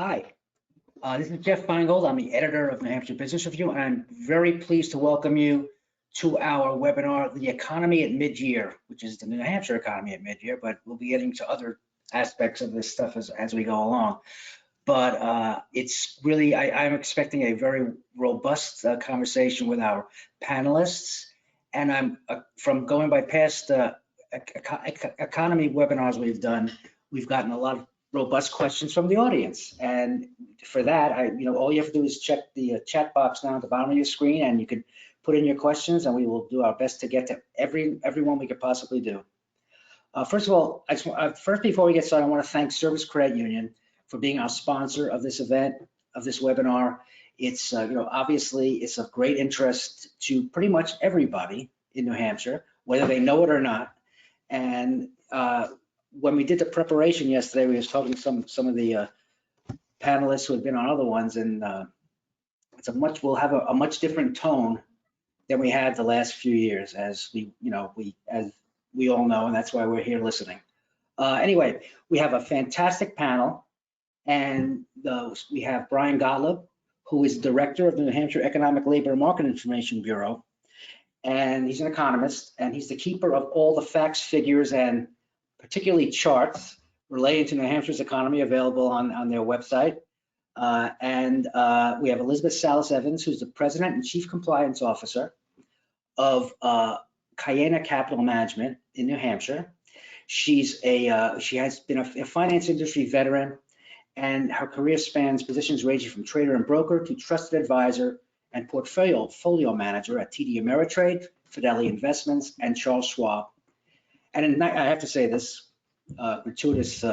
Hi, this is Jeff Feingold. I'm the editor of New Hampshire Business Review, and I'm very pleased to welcome you to our webinar, The Economy at Midyear, which is the New Hampshire economy at midyear, but we'll be getting to other aspects of this stuff as we go along. But it's really, I'm expecting a very robust conversation with our panelists. And I'm from going by past economy webinars we've done, we've gotten a lot of robust questions from the audience. And for that, all you have to do is check the chat box down at the bottom of your screen, and you can put in your questions, and we will do our best to get to everyone we could possibly do. First of all, first before we get started, I want to thank Service Credit Union for being our sponsor of this event, of this webinar. It's obviously it's of great interest to pretty much everybody in New Hampshire, whether they know it or not. And when we did the preparation yesterday, we was talking to some of the panelists who had been on other ones, and we'll have a much different tone than we had the last few years, as we all know, and that's why we're here listening. Anyway, we have a fantastic panel, and we have Brian Gottlieb, who is director of the New Hampshire Economic Labor and Market Information Bureau, and he's an economist, and he's the keeper of all the facts, figures, and particularly charts relating to New Hampshire's economy available on their website. And we have Elizabeth Salas Evans, who's the president and chief compliance officer of Cayena Capital Management in New Hampshire. She has been a finance industry veteran, and her career spans positions ranging from trader and broker to trusted advisor and portfolio manager at TD Ameritrade, Fidelity Investments, and Charles Schwab. And I have to say this gratuitous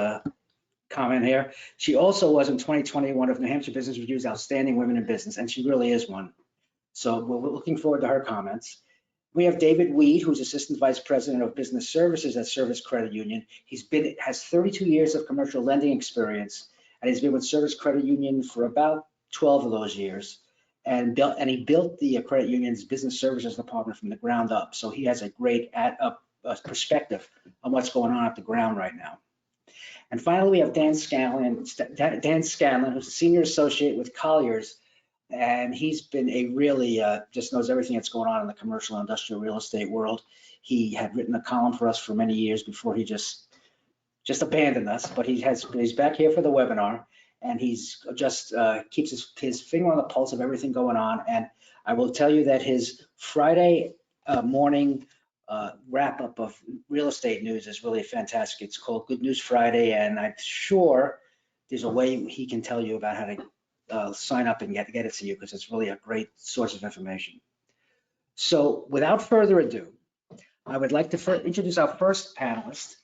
comment here. She also was in 2020 one of New Hampshire Business Review's outstanding women in business, and she really is one. So we're looking forward to her comments. We have David Weed, who's Assistant Vice President of Business Services at Service Credit Union. Has 32 years of commercial lending experience, and he's been with Service Credit Union for about 12 of those years. And he built the credit union's business services department from the ground up. So he has a great perspective on what's going on at the ground right now. And finally, we have Dan Scanlon, who's a senior associate with Colliers, and he's been a really just knows everything that's going on in the commercial and industrial real estate world. He had written a column for us for many years before he just abandoned us, but he's back here for the webinar, and he's just keeps his finger on the pulse of everything going on. And I will tell you that his Friday morning wrap up of real estate news is really fantastic. It's called Good News Friday, and I'm sure there's a way he can tell you about how to sign up and get it to you, because it's really a great source of information. So without further ado, I would like to introduce our first panelist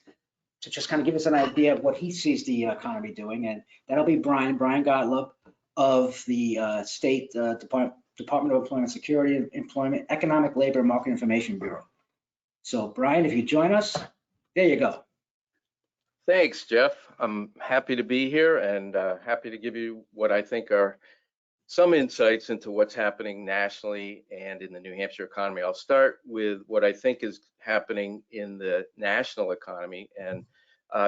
to just kind of give us an idea of what he sees the economy doing, and that'll be Brian Gottlieb of the State Department of Employment Security and Employment Economic Labor and Market Information Bureau. So Brian, if you join us, there you go. Thanks, Jeff. I'm happy to be here and happy to give you what I think are some insights into what's happening nationally and in the New Hampshire economy. I'll start with what I think is happening in the national economy. And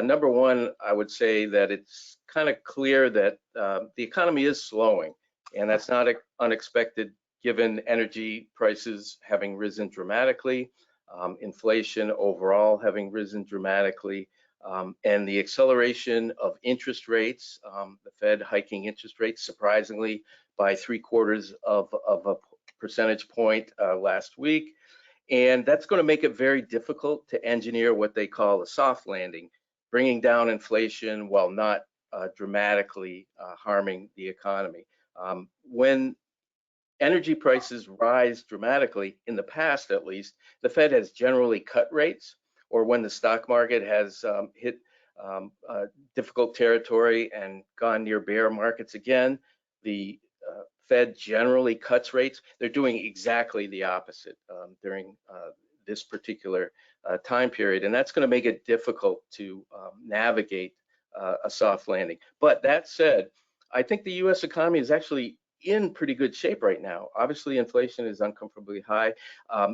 number one, I would say that it's kind of clear that the economy is slowing, and that's not unexpected given energy prices having risen dramatically, inflation overall having risen dramatically, and the acceleration of interest rates, the Fed hiking interest rates surprisingly by 3/4 of a percentage point last week. And that's going to make it very difficult to engineer what they call a soft landing, bringing down inflation while not dramatically harming the economy. When energy prices rise dramatically, in the past at least, the Fed has generally cut rates, or when the stock market has hit difficult territory and gone near bear markets again, the Fed generally cuts rates. They're doing exactly the opposite during this particular time period, and that's going to make it difficult to navigate a soft landing. But that said, I think the U.S. economy is actually in pretty good shape right now. Obviously, inflation is uncomfortably high.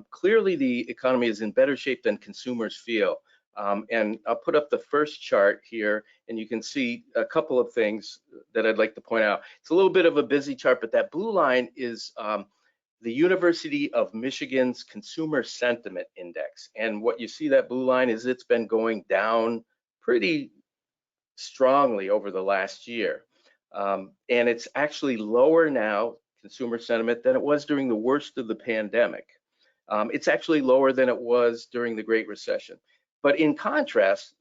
Clearly, the economy is in better shape than consumers feel. And I'll put up the first chart here, and you can see a couple of things that I'd like to point out. It's a little bit of a busy chart, but that blue line is the University of Michigan's Consumer Sentiment Index. And what you see, that blue line, is it's been going down pretty strongly over the last year. And it's actually lower now, consumer sentiment, than it was during the worst of the pandemic. It's actually lower than it was during the Great Recession. But in contrast,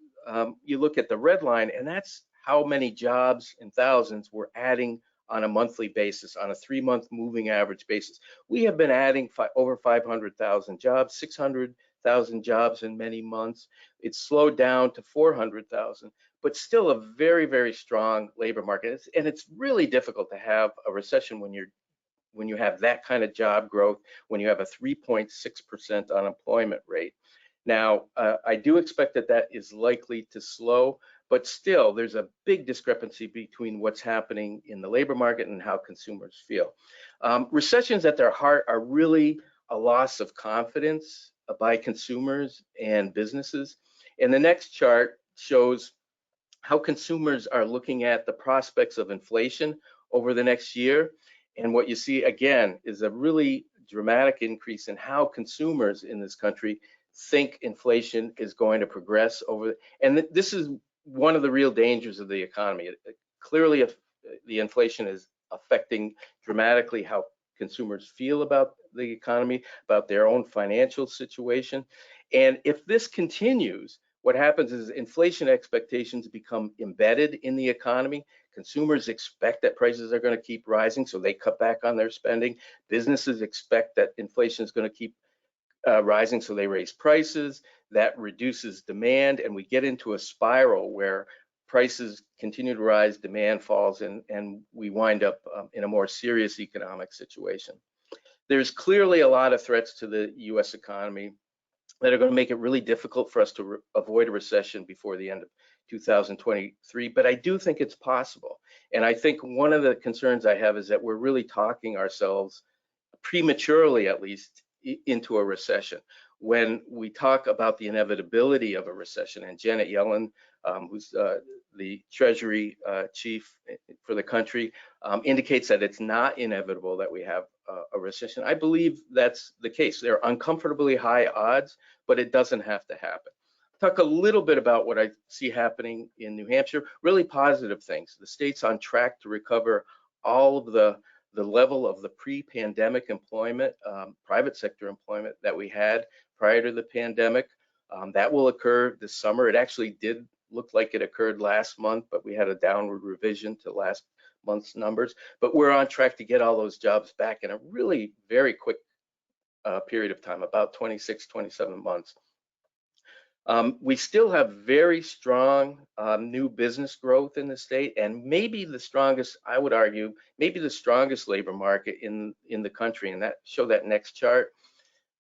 you look at the red line, and that's how many jobs in thousands we're adding on a monthly basis, on a 3-month moving average basis. We have been adding over 500,000 jobs, 600,000 jobs in many months. It's slowed down to 400,000, but still a very, very strong labor market. And it's really difficult to have a recession when you have that kind of job growth, when you have a 3.6% unemployment rate. Now, I do expect that is likely to slow, but still there's a big discrepancy between what's happening in the labor market and how consumers feel. Recessions at their heart are really a loss of confidence by consumers and businesses. And the next chart shows how consumers are looking at the prospects of inflation over the next year. And what you see again is a really dramatic increase in how consumers in this country think inflation is going to progress over. And this is one of the real dangers of the economy. Clearly, the inflation is affecting dramatically how consumers feel about the economy, about their own financial situation. And if this continues, what happens is inflation expectations become embedded in the economy. Consumers expect that prices are going to keep rising, so they cut back on their spending. Businesses expect that inflation is going to keep rising, so they raise prices. That reduces demand, and we get into a spiral where prices continue to rise, demand falls, and we wind up in a more serious economic situation. There's clearly a lot of threats to the U.S. economy that are going to make it really difficult for us to avoid a recession before the end of 2023, but I do think it's possible. And I think one of the concerns I have is that we're really talking ourselves prematurely, at least, into a recession. When we talk about the inevitability of a recession, and Janet Yellen, who's the Treasury chief for the country, indicates that it's not inevitable that we have a recession. I believe that's the case. They're uncomfortably high odds, but it doesn't have to happen. Talk a little bit about what I see happening in New Hampshire. Really positive things. The state's on track to recover all of the level of the pre-pandemic employment, private sector employment that we had prior to the pandemic. That will occur this summer. It actually did look like it occurred last month, but we had a downward revision to last month's numbers. But we're on track to get all those jobs back in a really very quick period of time, about 26, 27 months. We still have very strong new business growth in the state, and maybe the strongest, I would argue, maybe the strongest labor market in the country. And show that next chart.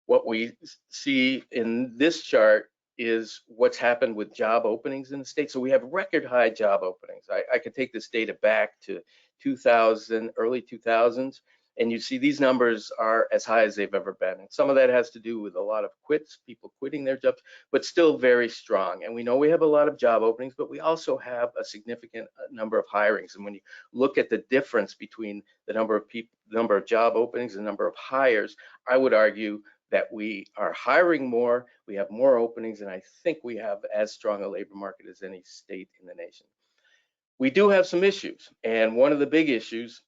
What we see in this chart is what's happened with job openings in the state. So we have record high job openings. I could take this data back to 2000, early 2000s. And you see these numbers are as high as they've ever been. And some of that has to do with a lot of quits, people quitting their jobs, but still very strong. And we know we have a lot of job openings, but we also have a significant number of hirings. And when you look at the difference between the number of people, the number of job openings, and the number of hires, I would argue that we are hiring more, we have more openings, and I think we have as strong a labor market as any state in the nation. We do have some issues, and one of the big issues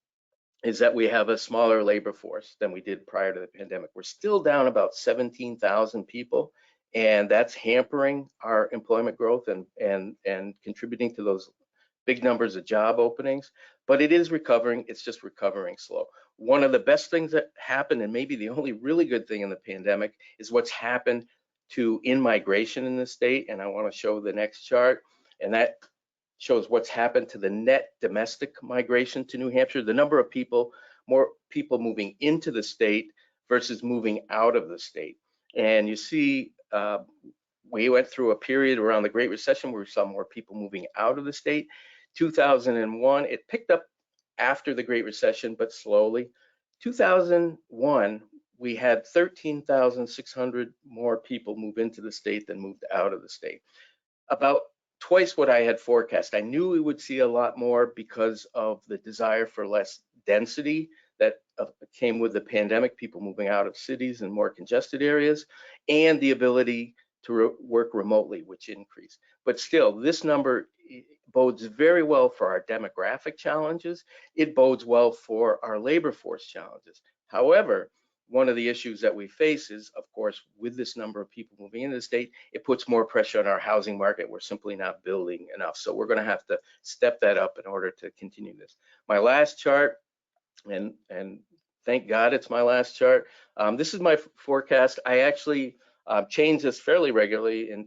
is that we have a smaller labor force than we did prior to the pandemic. We're still down about 17,000 people, and that's hampering our employment growth and contributing to those big numbers of job openings, but it is recovering. It's just recovering slow. One of the best things that happened, and maybe the only really good thing in the pandemic, is what's happened to in-migration in the state. And I want to show the next chart, and that shows what's happened to the net domestic migration to New Hampshire, the number of people, more people moving into the state versus moving out of the state. And you see, we went through a period around the Great Recession where we saw more people moving out of the state. 2001, it picked up after the Great Recession, but slowly. 2001 we had 13,600 more people move into the state than moved out of the state. About twice what I had forecast. I knew we would see a lot more because of the desire for less density that came with the pandemic, people moving out of cities and more congested areas, and the ability to work remotely, which increased. But still, this number bodes very well for our demographic challenges. It bodes well for our labor force challenges. However, one of the issues that we face is, of course, with this number of people moving into the state, it puts more pressure on our housing market. We're simply not building enough. So we're going to have to step that up in order to continue this. My last chart, and thank God it's my last chart. This is my forecast. I actually change this fairly regularly. In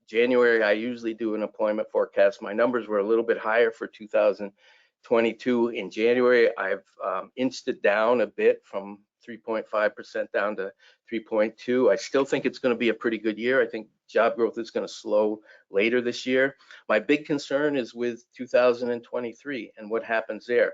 January, I usually do an employment forecast. My numbers were a little bit higher for 2022. In January, I've inched it down a bit from 3.5% down to 3.2. I still think it's going to be a pretty good year. I think job growth is going to slow later this year. My big concern is with 2023 and what happens there.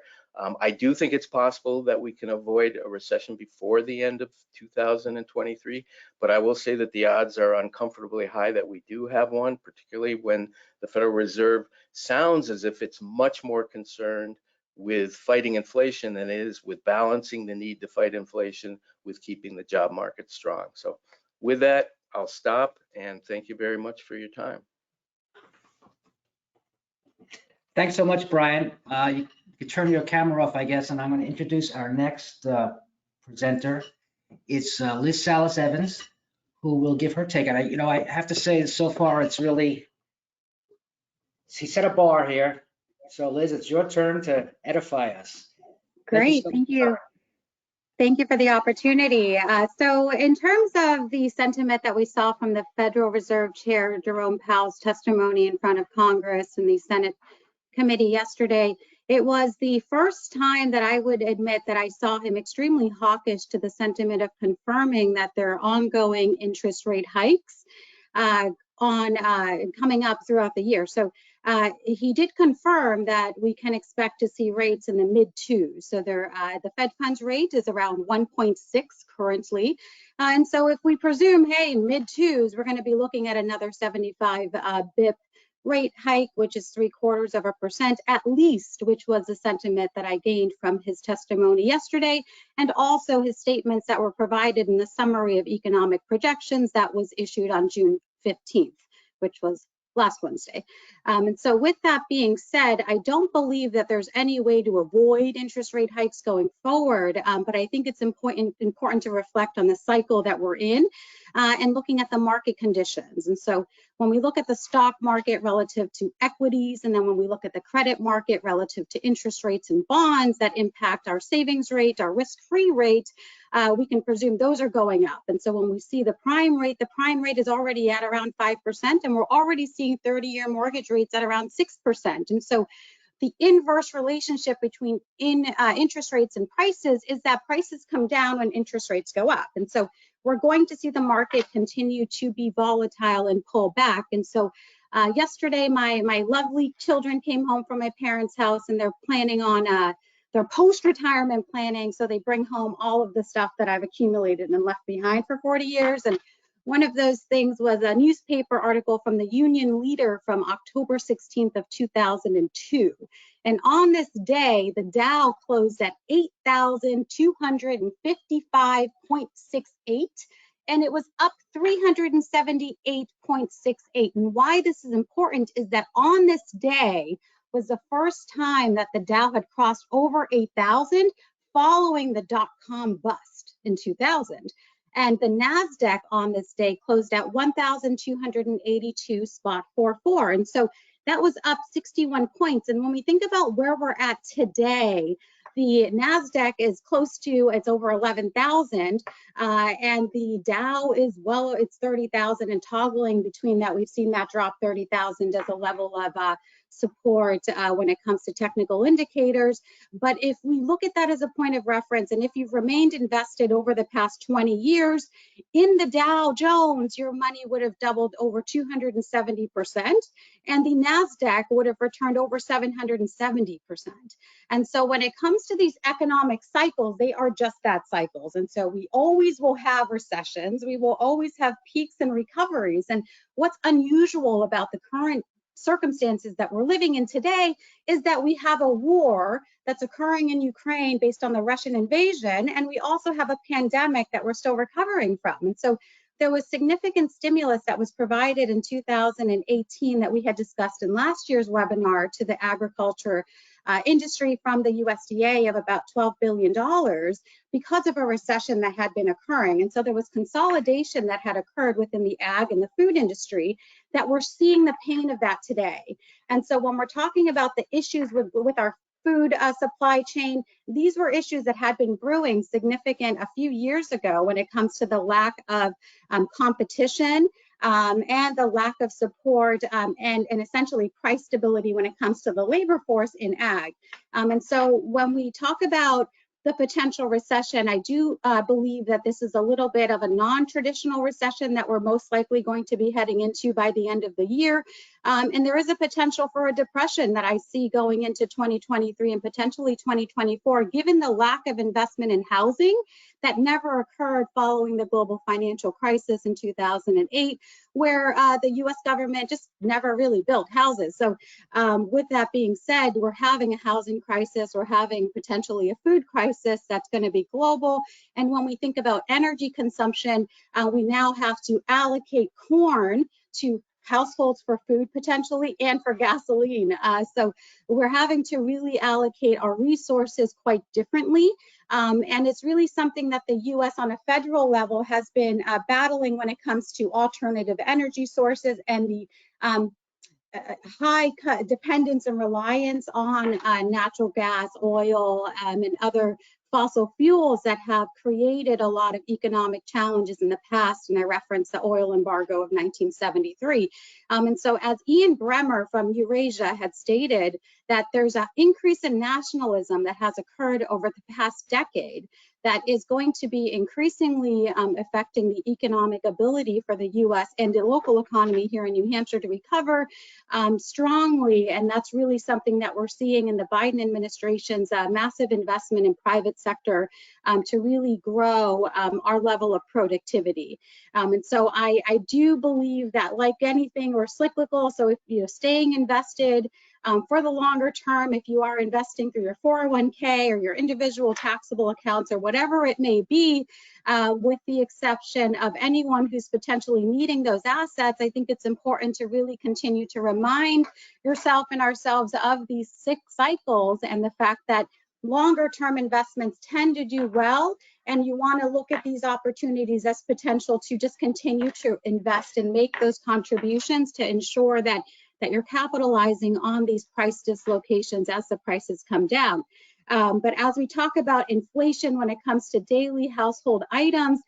I do think it's possible that we can avoid a recession before the end of 2023, but I will say that the odds are uncomfortably high that we do have one, particularly when the Federal Reserve sounds as if it's much more concerned with fighting inflation than it is with balancing the need to fight inflation with keeping the job market strong. So with that, I'll stop and thank you very much for your time. Thanks so much, Brian. You can turn your camera off, I guess, and I'm going to introduce our next presenter. It's Liz Salas Evans, who will give her take. And I have to say, so far, it's really, she set a bar here. So Liz, it's your turn to edify us. Great, thank you. Thank you for the opportunity. So in terms of the sentiment that we saw from the Federal Reserve Chair Jerome Powell's testimony in front of Congress and the Senate committee yesterday, it was the first time that I would admit that I saw him extremely hawkish to the sentiment of confirming that there are ongoing interest rate hikes coming up throughout the year. So he did confirm that we can expect to see rates in the mid-2s. So the Fed funds rate is around 1.6 currently. And so if we presume, hey, mid-2s, we're going to be looking at another 75 BIP rate hike, which is 0.75% at least, which was the sentiment that I gained from his testimony yesterday, and also his statements that were provided in the summary of economic projections that was issued on June 15th, which was last Wednesday. And so with that being said, I don't believe that there's any way to avoid interest rate hikes going forward, but I think it's important to reflect on the cycle that we're in and looking at the market conditions. And so when we look at the stock market relative to equities, and then when we look at the credit market relative to interest rates and bonds that impact our savings rate, our risk-free rate, we can presume those are going up. And so when we see the prime rate is already at around 5%, and we're already seeing 30-year mortgage rates at around 6%. And so the inverse relationship between interest rates and prices is that prices come down when interest rates go up. And so we're going to see the market continue to be volatile and pull back. And so yesterday, my lovely children came home from my parents' house, and they're planning on their post-retirement planning. So they bring home all of the stuff that I've accumulated and left behind for 40 years. And one of those things was a newspaper article from the Union Leader from October 16th of 2002. And on this day, the Dow closed at 8,255.68, and it was up 378.68. And why this is important is that on this day was the first time that the Dow had crossed over 8,000 following the dot-com bust in 2000. And the NASDAQ on this day closed at 1,282.44. And so that was up 61 points. And when we think about where we're at today, the NASDAQ is close to, it's over 11,000, and the Dow is, well, it's 30,000 and toggling between that. We've seen that drop 30,000 as a level of support when it comes to technical indicators. But if we look at that as a point of reference, and if you've remained invested over the past 20 years in the Dow Jones, your money would have doubled over 270%, and the NASDAQ would have returned over 770%. And so when it comes to these economic cycles, they are just that, cycles. And so we always will have recessions. We will always have peaks and recoveries. And what's unusual about the current circumstances that we're living in today is that we have a war that's occurring in Ukraine based on the Russian invasion, and we also have a pandemic that we're still recovering from. And so there was significant stimulus that was provided in 2018 that we had discussed in last year's webinar to the agriculture industry from the USDA of about $12 billion because of a recession that had been occurring. And so there was consolidation that had occurred within the ag and the food industry that we're seeing the pain of that today. And so when we're talking about the issues with our food supply chain, these were issues that had been brewing significant a few years ago when it comes to the lack of competition and the lack of support and essentially price stability when it comes to the labor force in ag. And so when we talk about the potential recession, I do believe that this is a little bit of a non-traditional recession that we're most likely going to be heading into by the end of the year. And there is a potential for a depression that I see going into 2023 and potentially 2024, given the lack of investment in housing that never occurred following the global financial crisis in 2008, where the US government just never really built houses. So with that being said, we're having a housing crisis, we're having potentially a food crisis that's going to be global. And when we think about energy consumption, we now have to allocate corn to households for food potentially and for gasoline. So we're having to really allocate our resources quite differently. And it's really something that the US on a federal level has been battling when it comes to alternative energy sources and the high dependence and reliance on natural gas, oil, and other fossil fuels that have created a lot of economic challenges in the past. And I referenced the oil embargo of 1973. And so as Ian Bremmer from Eurasia had stated, that there's an increase in nationalism that has occurred over the past decade that is going to be increasingly affecting the economic ability for the US and the local economy here in New Hampshire to recover strongly. And that's really something that we're seeing in the Biden administration's massive investment in private sector to really grow our level of productivity. And so I do believe that, like anything, we're cyclical. So if you're staying invested for the longer term, if you are investing through your 401k or your individual taxable accounts or whatever it may be, with the exception of anyone who's potentially needing those assets, I think it's important to really continue to remind yourself and ourselves of these 6 cycles and the fact that longer term investments tend to do well, and you want to look at these opportunities as potential to just continue to invest and make those contributions to ensure that you're capitalizing on these price dislocations as the prices come down. But as we talk about inflation when it comes to daily household items,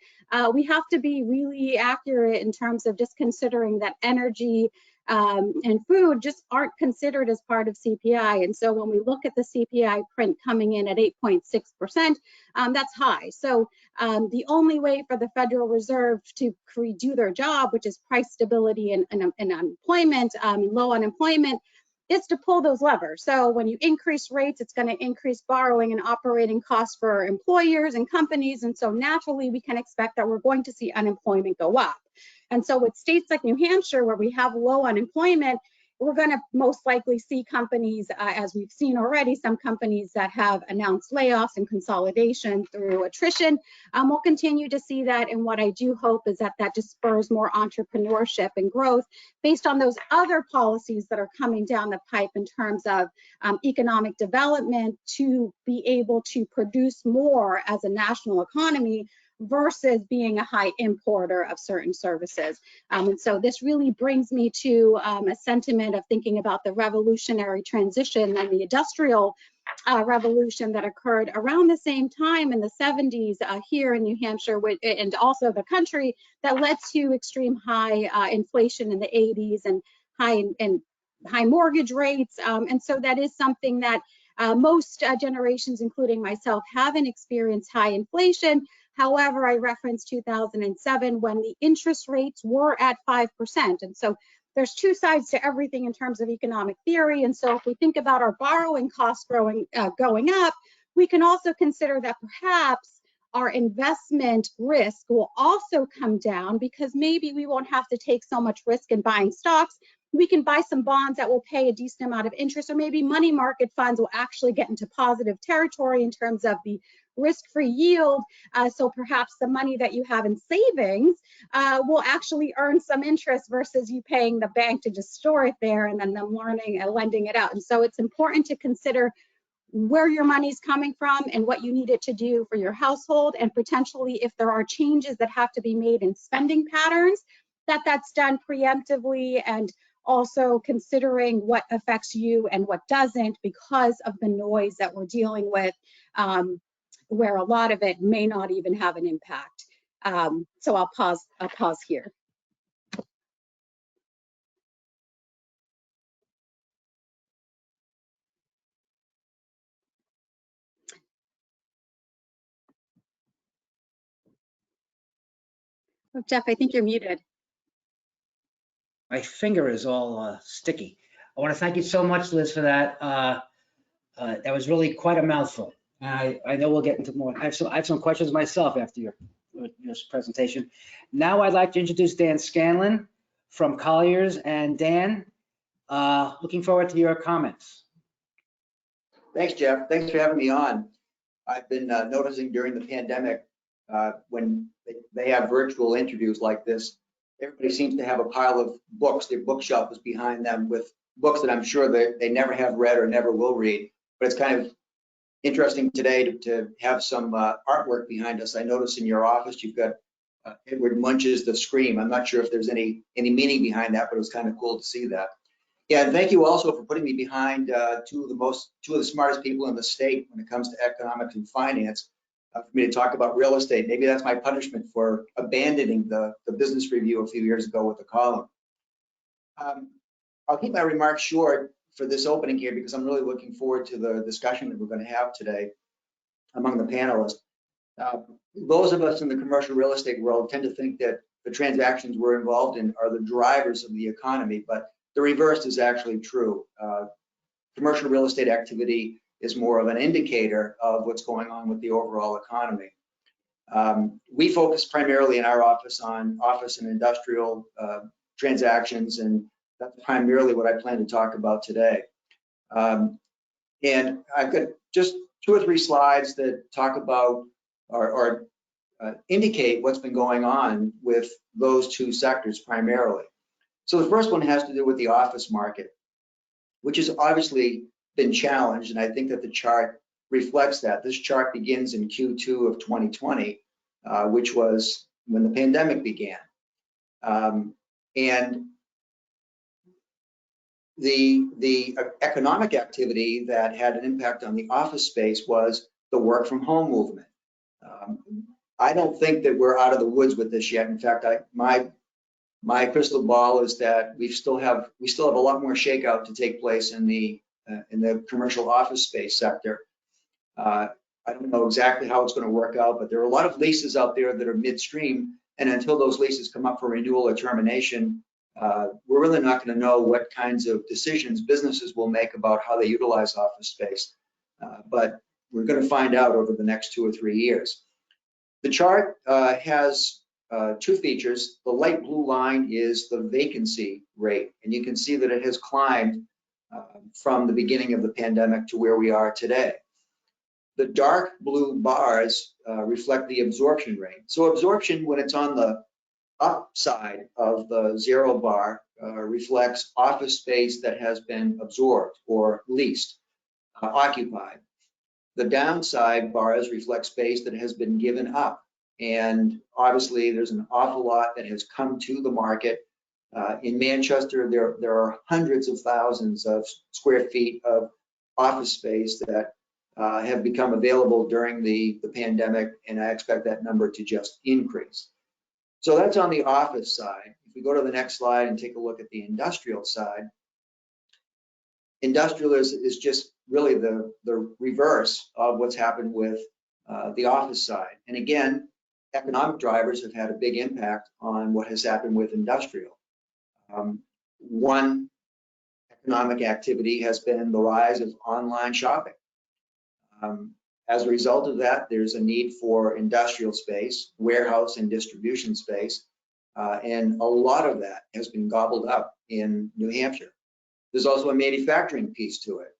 we have to be really accurate in terms of just considering that energy and food just aren't considered as part of CPI. And so when we look at the CPI print coming in at 8.6%, that's high. So the only way for the Federal Reserve to do their job, which is price stability and unemployment, low unemployment, is to pull those levers. So when you increase rates, it's going to increase borrowing and operating costs for employers and companies. And so naturally, we can expect that we're going to see unemployment go up. And so with states like New Hampshire, where we have low unemployment, we're going to most likely see companies, as we've seen already, some companies that have announced layoffs and consolidation through attrition. We'll continue to see that. And what I do hope is that that just spurs more entrepreneurship and growth based on those other policies that are coming down the pipe in terms of economic development to be able to produce more as a national economy versus being a high importer of certain services. And so this really brings me to a sentiment of thinking about the revolutionary transition and the industrial revolution that occurred around the same time in the 70s here in New Hampshire and also the country, that led to extreme high inflation in the 80s and high and high mortgage rates. And so that is something that most generations, including myself, haven't experienced high inflation. However, I referenced 2007 when the interest rates were at 5%. And so there's two sides to everything in terms of economic theory. And so if we think about our borrowing costs going up, we can also consider that perhaps our investment risk will also come down because maybe we won't have to take so much risk in buying stocks. We can buy some bonds that will pay a decent amount of interest, or maybe money market funds will actually get into positive territory in terms of the risk-free yield. So perhaps the money that you have in savings will actually earn some interest versus you paying the bank to just store it there and then them learning and lending it out. And so it's important to consider where your money's coming from and what you need it to do for your household, and potentially if there are changes that have to be made in spending patterns, that's done preemptively, and also considering what affects you and what doesn't because of the noise that we're dealing with, where a lot of it may not even have an impact. So I'll pause here. Oh, Jeff, I think you're muted. My finger is all sticky. I want to thank you so much, Liz, for that. That was really quite a mouthful. I know we'll get into more. I have some questions myself after your presentation. Now I'd like to introduce Dan Scanlon from Colliers. And Dan, looking forward to your comments. Thanks, Jeff. Thanks for having me on. I've been noticing during the pandemic, when they have virtual interviews like this, everybody seems to have a pile of books. Their bookshelf is behind them with books that I'm sure they never have read or never will read. But it's kind of interesting today to have some artwork behind us. I notice in your office you've got Edward Munch's The Scream. I'm not sure if there's any meaning behind that, but it was kind of cool to see that. Yeah, and thank you also for putting me behind two of the smartest people in the state when it comes to economics and finance, for me to talk about real estate. Maybe that's my punishment for abandoning the business review a few years ago with the column. I'll keep my remarks short for this opening here because I'm really looking forward to the discussion that we're going to have today among the panelists. Those of us in the commercial real estate world tend to think that the transactions we're involved in are the drivers of the economy, but the reverse is actually true. Commercial real estate activity is more of an indicator of what's going on with the overall economy. We focus primarily in our office on office and industrial transactions, and that's primarily what I plan to talk about today. And I've got just 2 or 3 slides that talk about or indicate what's been going on with those 2 sectors primarily. So the first one has to do with the office market, which has obviously been challenged, and I think that the chart reflects that. This chart begins in Q2 of 2020, which was when the pandemic began. And the economic activity that had an impact on the office space was the work from home movement. I don't think that we're out of the woods with this yet. In fact, my crystal ball is that we still have a lot more shakeout to take place in the commercial office space sector. I don't know exactly how it's going to work out, but there are a lot of leases out there that are midstream, and until those leases come up for renewal or termination, we're really not going to know what kinds of decisions businesses will make about how they utilize office space. But we're going to find out over the next 2 or 3 years. The chart has 2 features. The light blue line is the vacancy rate, and you can see that it has climbed from the beginning of the pandemic to where we are today. The dark blue bars reflect the absorption rate. So absorption, when it's on the upside of the 0 bar, reflects office space that has been absorbed or leased, occupied. The downside bars reflect space that has been given up. And obviously there's an awful lot that has come to the market. In Manchester, there are hundreds of thousands of square feet of office space that have become available during the pandemic, and I expect that number to just increase. So that's on the office side. If we go to the next slide and take a look at the industrial side, Industrial is just really the reverse of what's happened with the office side. And again, economic drivers have had a big impact on what has happened with industrial. One economic activity has been the rise of online shopping. As a result of that, there's a need for industrial space, warehouse and distribution space, and a lot of that has been gobbled up in New Hampshire. There's also a manufacturing piece to it.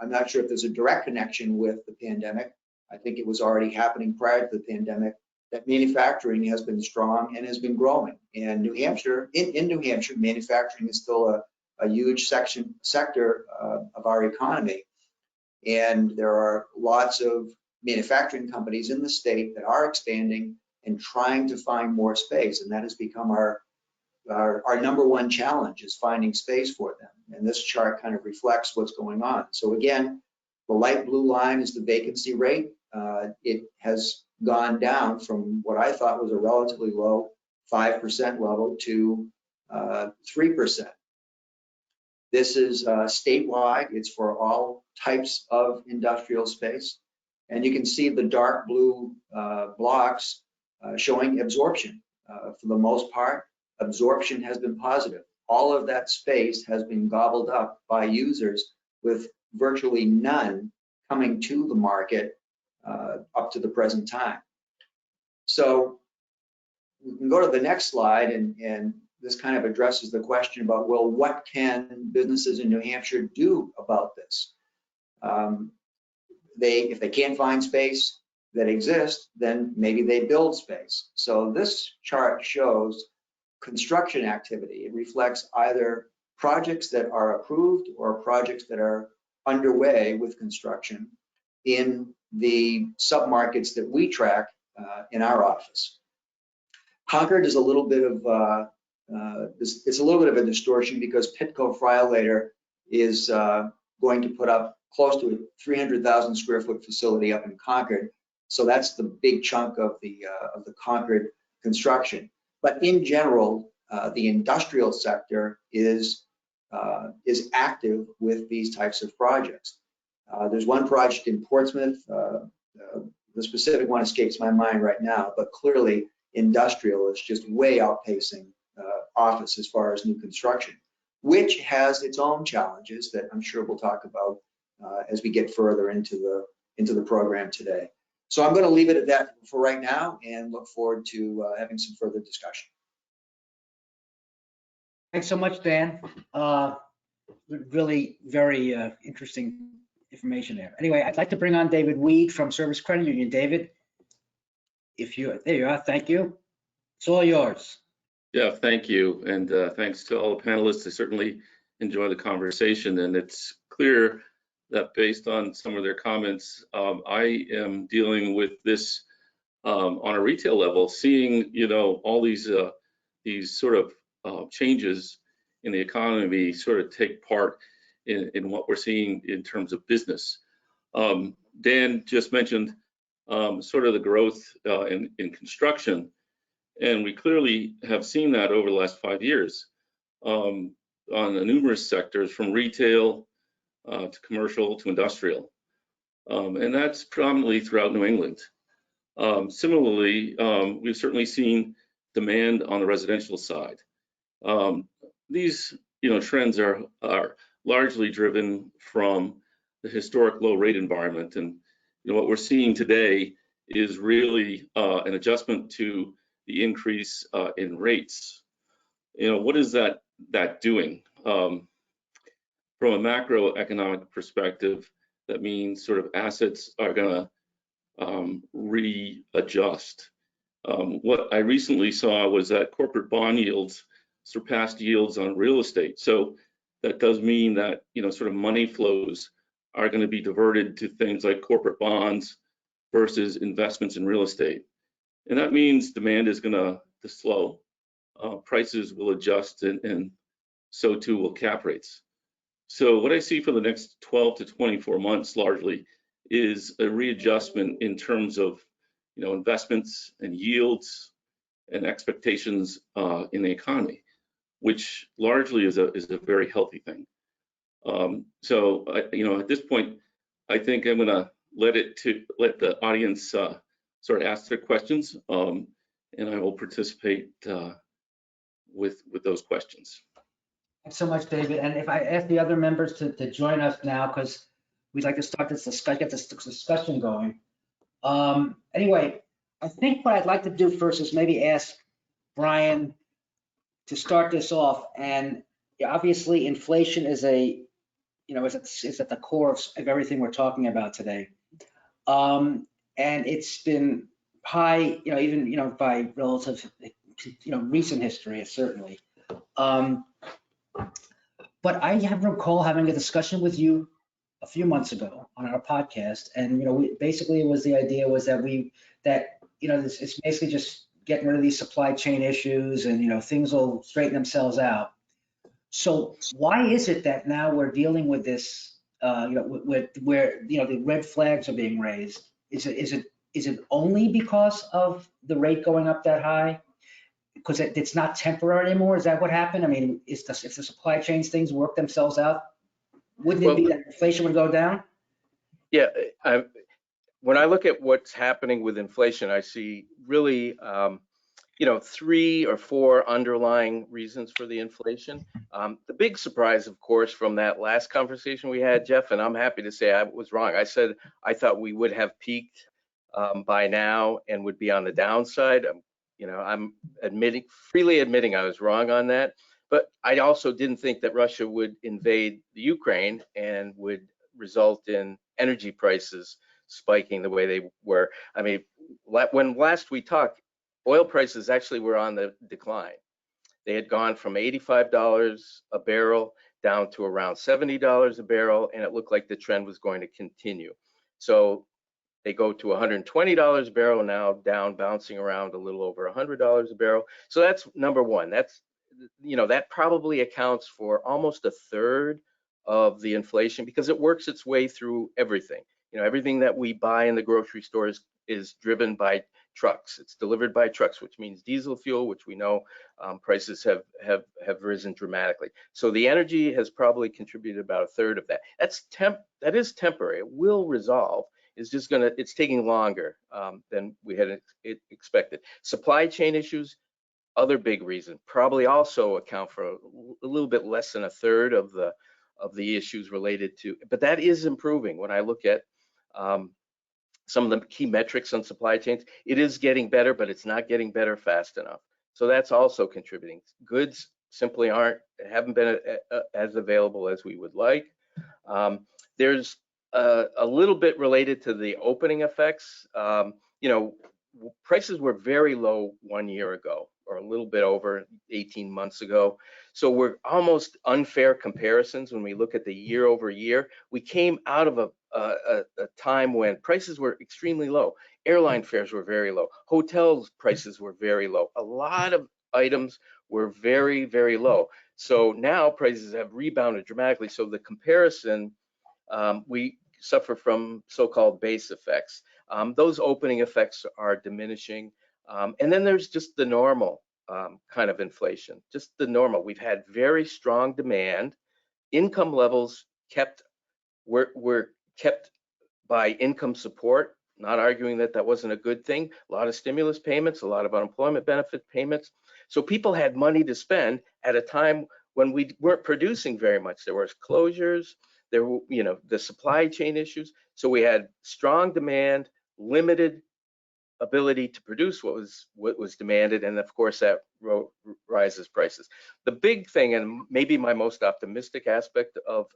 I'm not sure if there's a direct connection with the pandemic. I think it was already happening prior to the pandemic, that manufacturing has been strong and has been growing. And New Hampshire, in New Hampshire, manufacturing is still a huge sector of our economy. And there are lots of manufacturing companies in the state that are expanding and trying to find more space. And that has become our number one challenge, is finding space for them. And this chart kind of reflects what's going on. So again, the light blue line is the vacancy rate. It has gone down from what I thought was a relatively low 5% level to 3%. This is statewide. It's for all types of industrial space. And you can see the dark blue blocks showing absorption. For the most part, absorption has been positive. All of that space has been gobbled up by users, with virtually none coming to the market up to the present time. So we can go to the next slide, and this kind of addresses the question about, well, what can businesses in New Hampshire do about this? If they can't find space that exists, then maybe they build space. So this chart shows construction activity. It reflects either projects that are approved or projects that are underway with construction in the submarkets that we track in our office. Concord is a little bit of it's a little bit of a distortion, because Pitco Friolater is going to put up close to a 300,000 square foot facility up in Concord. So that's the big chunk of the Concord construction. But in general, the industrial sector is active with these types of projects. There's one project in Portsmouth. The specific one escapes my mind right now, but clearly industrial is just way outpacing office as far as new construction, which has its own challenges that I'm sure we'll talk about as we get further into the program today. So I'm going to leave it at that for right now and look forward to having some further discussion. Thanks so much, Dan. Really very interesting information there. Anyway, I'd like to bring on David Weed from Service Credit Union. David, there you are. Thank you. It's all yours. Yeah, thank you. And thanks to all the panelists. I certainly enjoy the conversation. And it's clear that based on some of their comments, I am dealing with this on a retail level, seeing, all these sort of changes in the economy sort of take part in what we're seeing in terms of business. Dan just mentioned sort of the growth in construction, and we clearly have seen that over the last 5 years on the numerous sectors, from retail to commercial to industrial, and that's predominantly throughout New England. Similarly, we've certainly seen demand on the residential side. These trends are largely driven from the historic low rate environment, and what we're seeing today is really an adjustment to the increase in rates. What is that doing? From a macroeconomic perspective, that means sort of assets are going to readjust. What I recently saw was that corporate bond yields surpassed yields on real estate. So that does mean that sort of money flows are going to be diverted to things like corporate bonds versus investments in real estate. And that means demand is going to slow. Prices will adjust, and so too will cap rates. So what I see for the next 12 to 24 months largely is a readjustment in terms of investments and yields and expectations in the economy, which largely is a very healthy thing. So, at this point, I think I'm going to let the audience sort of ask their questions, and I will participate with those questions. Thanks so much, David. And if I ask the other members to join us now, because we'd like to start this discussion, get this discussion going. Anyway, I think what I'd like to do first is maybe ask Brian to start this off. And obviously, inflation is is at the core of everything we're talking about today. And it's been high, even by relative, recent history, certainly. But I have recall having a discussion with you a few months ago on our podcast, and basically it was the idea was that it's basically just getting rid of these supply chain issues, and things will straighten themselves out. So why is it that now we're dealing with this? Where the red flags are being raised? Is it only because of the rate going up that high? Because it's not temporary anymore? Is that what happened? I mean, if the supply chains things work themselves out, wouldn't it be that inflation would go down? Yeah, when I look at what's happening with inflation, I see really, 3 or 4 underlying reasons for the inflation. The big surprise, of course, from that last conversation we had, Jeff, and I'm happy to say I was wrong. I said I thought we would have peaked by now and would be on the downside. I'm freely admitting I was wrong on that. But I also didn't think that Russia would invade the Ukraine and would result in energy prices spiking the way they were. I mean, when last we talked, oil prices actually were on the decline. They had gone from $85 a barrel down to around $70 a barrel, and it looked like the trend was going to continue. So they go to $120 a barrel now, down, bouncing around a little over $100 a barrel. So that's number one. That's, that probably accounts for almost a third of the inflation because it works its way through everything. Everything that we buy in the grocery stores is driven by trucks. It's delivered by trucks, which means diesel fuel, which we know prices have risen dramatically. So the energy has probably contributed about a third of that. That is temporary. It will resolve. It's taking longer than we had expected. Supply chain issues, other big reason, probably also account for a little bit less than a third of the issues related to, but that is improving. When I look at some of the key metrics on supply chains, it is getting better, but it's not getting better fast enough. So that's also contributing. Goods simply haven't been as available as we would like. There's a little bit related to the opening effects. Prices were very low 1 year ago, or a little bit over 18 months ago. So we're almost unfair comparisons when we look at the year over year. We came out of a time when prices were extremely low. Airline fares were very low. Hotels prices were very low. A lot of items were very, very low. So now prices have rebounded dramatically. So the comparison, we suffer from so-called base effects. Those opening effects are diminishing. And then there's just the normal kind of inflation, just the normal. We've had very strong demand. Income levels were kept by income support, not arguing that wasn't a good thing. A lot of stimulus payments, a lot of unemployment benefit payments. So people had money to spend at a time when we weren't producing very much. There was closures, there were, the supply chain issues. So we had strong demand, limited ability to produce what was demanded, and of course that rises prices. The big thing, and maybe my most optimistic aspect of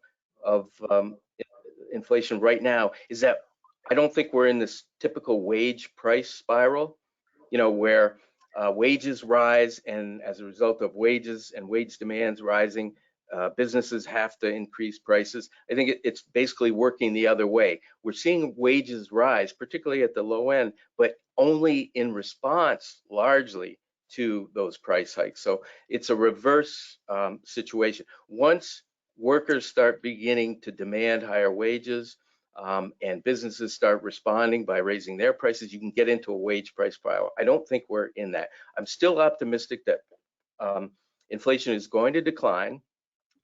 inflation right now, is that I don't think we're in this typical wage price spiral, where wages rise, and as a result of wages and wage demands rising, businesses have to increase prices. I think it's basically working the other way. We're seeing wages rise, particularly at the low end, but only in response largely to those price hikes. So it's a reverse situation. Once workers start beginning to demand higher wages and businesses start responding by raising their prices, you can get into a wage price spiral. I don't think we're in that. I'm still optimistic that inflation is going to decline.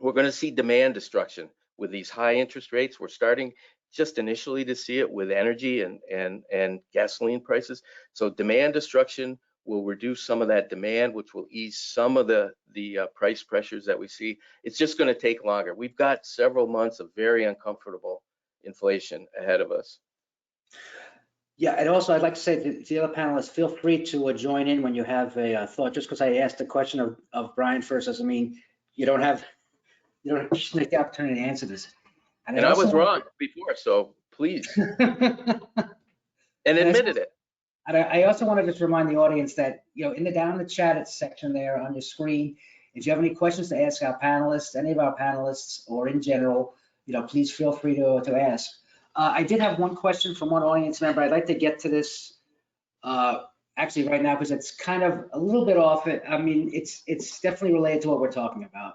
We're going to see demand destruction. with these high interest rates. We're starting just initially to see it with energy and gasoline prices. So demand destruction will reduce some of that demand, which will ease some of the price pressures that we see. It's just going to take longer. We've got several months of very uncomfortable inflation ahead of us. Yeah, and also I'd like to say to the other panelists, feel free to join in when you have a thought. Just because I asked the question of Brian first doesn't mean you don't just make the opportunity to answer this. And I was wrong before, so please. And admitted it. And I also want to just remind the audience that, down in the chat section there on your screen, if you have any questions to ask our panelists, any of our panelists, or in general, please feel free to ask. I did have one question from one audience member. I'd like to get to this actually right now because it's kind of a little bit off it. I mean, it's definitely related to what we're talking about.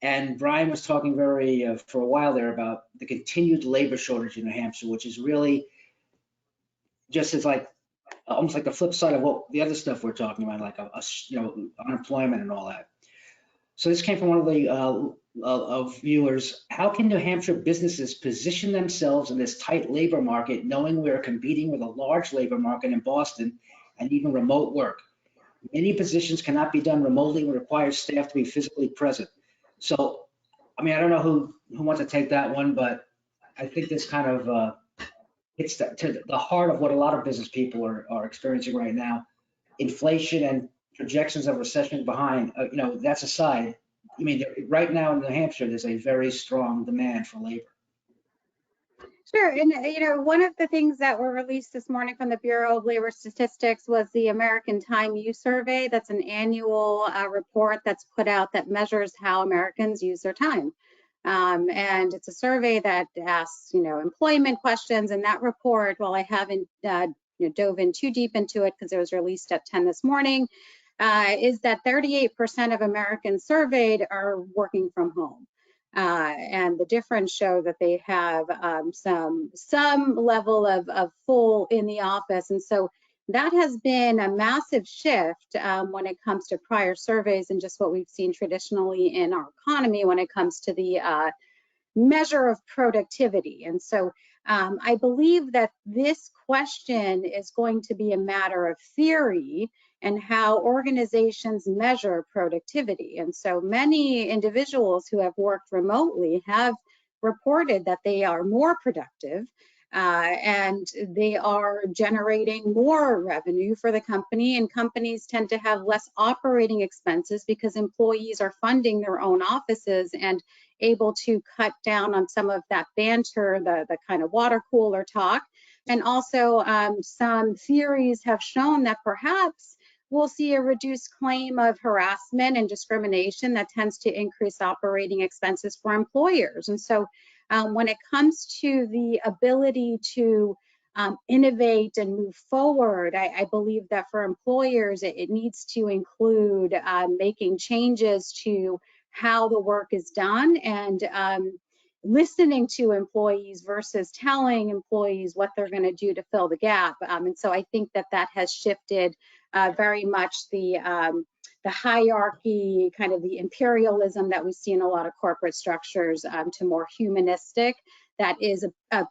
And Brian was talking for a while there about the continued labor shortage in New Hampshire, which is really just as almost like the flip side of what the other stuff we're talking about, like unemployment and all that. So this came from one of the viewers. How can New Hampshire businesses position themselves in this tight labor market, knowing we're competing with a large labor market in Boston and even remote work? Many positions cannot be done remotely and require staff to be physically present. So, I mean, I don't know who wants to take that one, but I think this kind of hits to the heart of what a lot of business people are experiencing right now. Inflation and projections of recession behind, that's aside. I mean, right now in New Hampshire, there's a very strong demand for labor. Sure, and one of the things that were released this morning from the Bureau of Labor Statistics was the American Time Use Survey. That's an annual report that's put out that measures how Americans use their time. And it's a survey that asks, employment questions. And that report, while I haven't dove in too deep into it because it was released at 10 this morning, is that 38% of Americans surveyed are working from home. And the difference show that they have some level of full in the office. And so that has been a massive shift when it comes to prior surveys and just what we've seen traditionally in our economy when it comes to the measure of productivity. And so I believe that this question is going to be a matter of theory and how organizations measure productivity. And so many individuals who have worked remotely have reported that they are more productive and they are generating more revenue for the company, and companies tend to have less operating expenses because employees are funding their own offices and able to cut down on some of that banter, the kind of water cooler talk. And also some theories have shown that perhaps we'll see a reduced claim of harassment and discrimination that tends to increase operating expenses for employers. And so when it comes to the ability to innovate and move forward, I believe that for employers, it needs to include making changes to how the work is done and listening to employees versus telling employees what they're going to do to fill the gap. And so I think that has shifted very much the hierarchy, kind of the imperialism that we see in a lot of corporate structures to more humanistic. That is a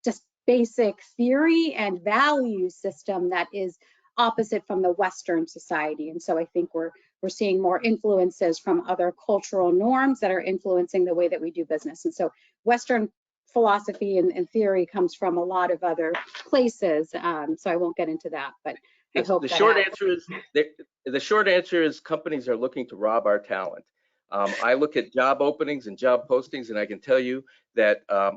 just basic theory and value system that is opposite from the Western society. And so I think we're seeing more influences from other cultural norms that are influencing the way that we do business. And so Western philosophy and theory comes from a lot of other places. So I won't get into that, but I hope the short answer is companies are looking to rob our talent. I look at job openings and job postings, and I can tell you that a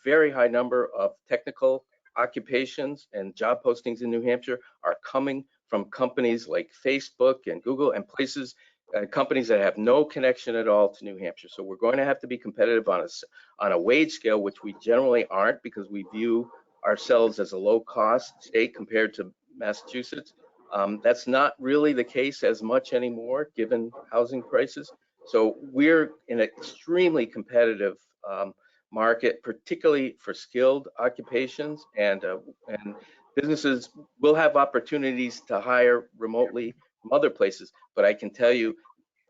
very high number of technical occupations and job postings in New Hampshire are coming from companies like Facebook and Google and companies that have no connection at all to New Hampshire. So we're going to have to be competitive on a wage scale, which we generally aren't because we view ourselves as a low-cost state compared to Massachusetts. That's not really the case as much anymore, given housing prices. So we're in an extremely competitive market, particularly for skilled occupations, and businesses will have opportunities to hire remotely from other places. But I can tell you,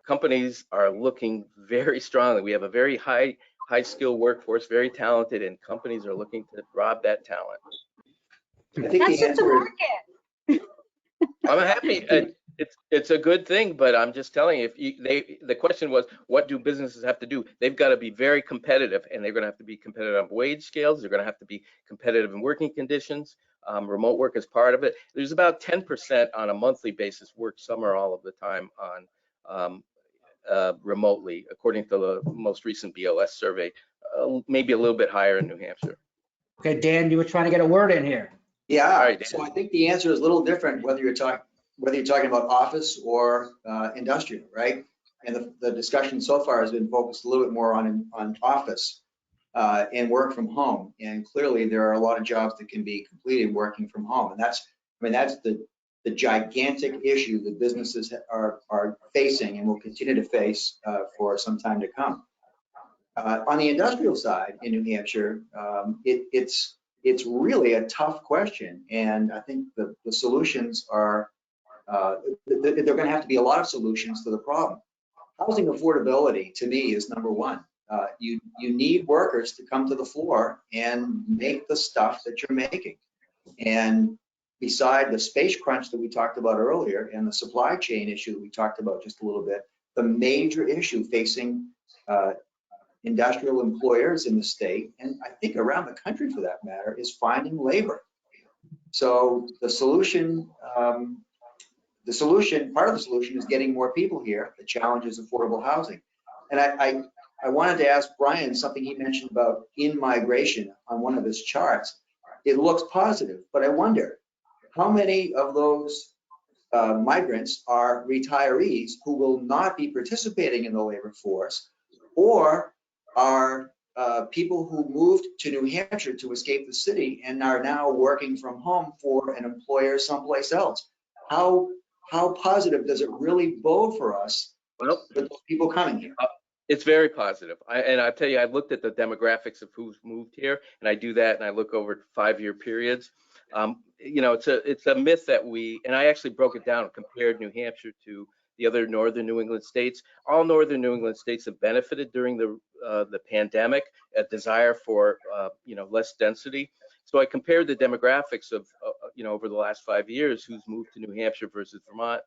companies are looking very strongly. We have a very high high-skilled workforce, very talented, and companies are looking to rob that talent. I think That's the just the answer is, market. I'm happy. It's a good thing, but I'm just telling you, the question was, what do businesses have to do? They've got to be very competitive, and they're going to have to be competitive on wage scales. They're going to have to be competitive in working conditions. Remote work is part of it. There's about 10% on a monthly basis work some or all of the time on remotely, according to the most recent BLS survey, maybe a little bit higher in New Hampshire. Okay, Dan, you were trying to get a word in here. yeah, Right, Dan. so I think the answer is a little different whether you're talking about office or industrial, right? And the discussion so far has been focused a little bit more on office and work from home. And clearly there are a lot of jobs that can be completed working from home. And that's the gigantic issue that businesses are facing and will continue to face for some time to come. On the industrial side in New Hampshire, it's really a tough question. And I think the solutions are, they're going to have to be a lot of solutions to the problem. Housing affordability to me is number one. You need workers to come to the floor and make the stuff that you're making. And beside the space crunch that we talked about earlier and the supply chain issue that we talked about just a little bit, the major issue facing industrial employers in the state, and I think around the country for that matter, is finding labor. So the solution, part of the solution is getting more people here. The challenge is affordable housing. And I wanted to ask Brian something he mentioned about in-migration on one of his charts. It looks positive, but I wonder how many of those migrants are retirees who will not be participating in the labor force, or are people who moved to New Hampshire to escape the city and are now working from home for an employer someplace else. How positive does it really bode for us with those people coming here? It's very positive. And I'll tell you, I looked at the demographics of who's moved here, and I do that, and I look over 5-year periods. You know, it's a myth that and I actually broke it down and compared New Hampshire to the other northern New England states. All northern New England states have benefited during the pandemic, a desire for you know, less density. So I compared the demographics of you know, over the last 5 years, who's moved to New Hampshire versus Vermont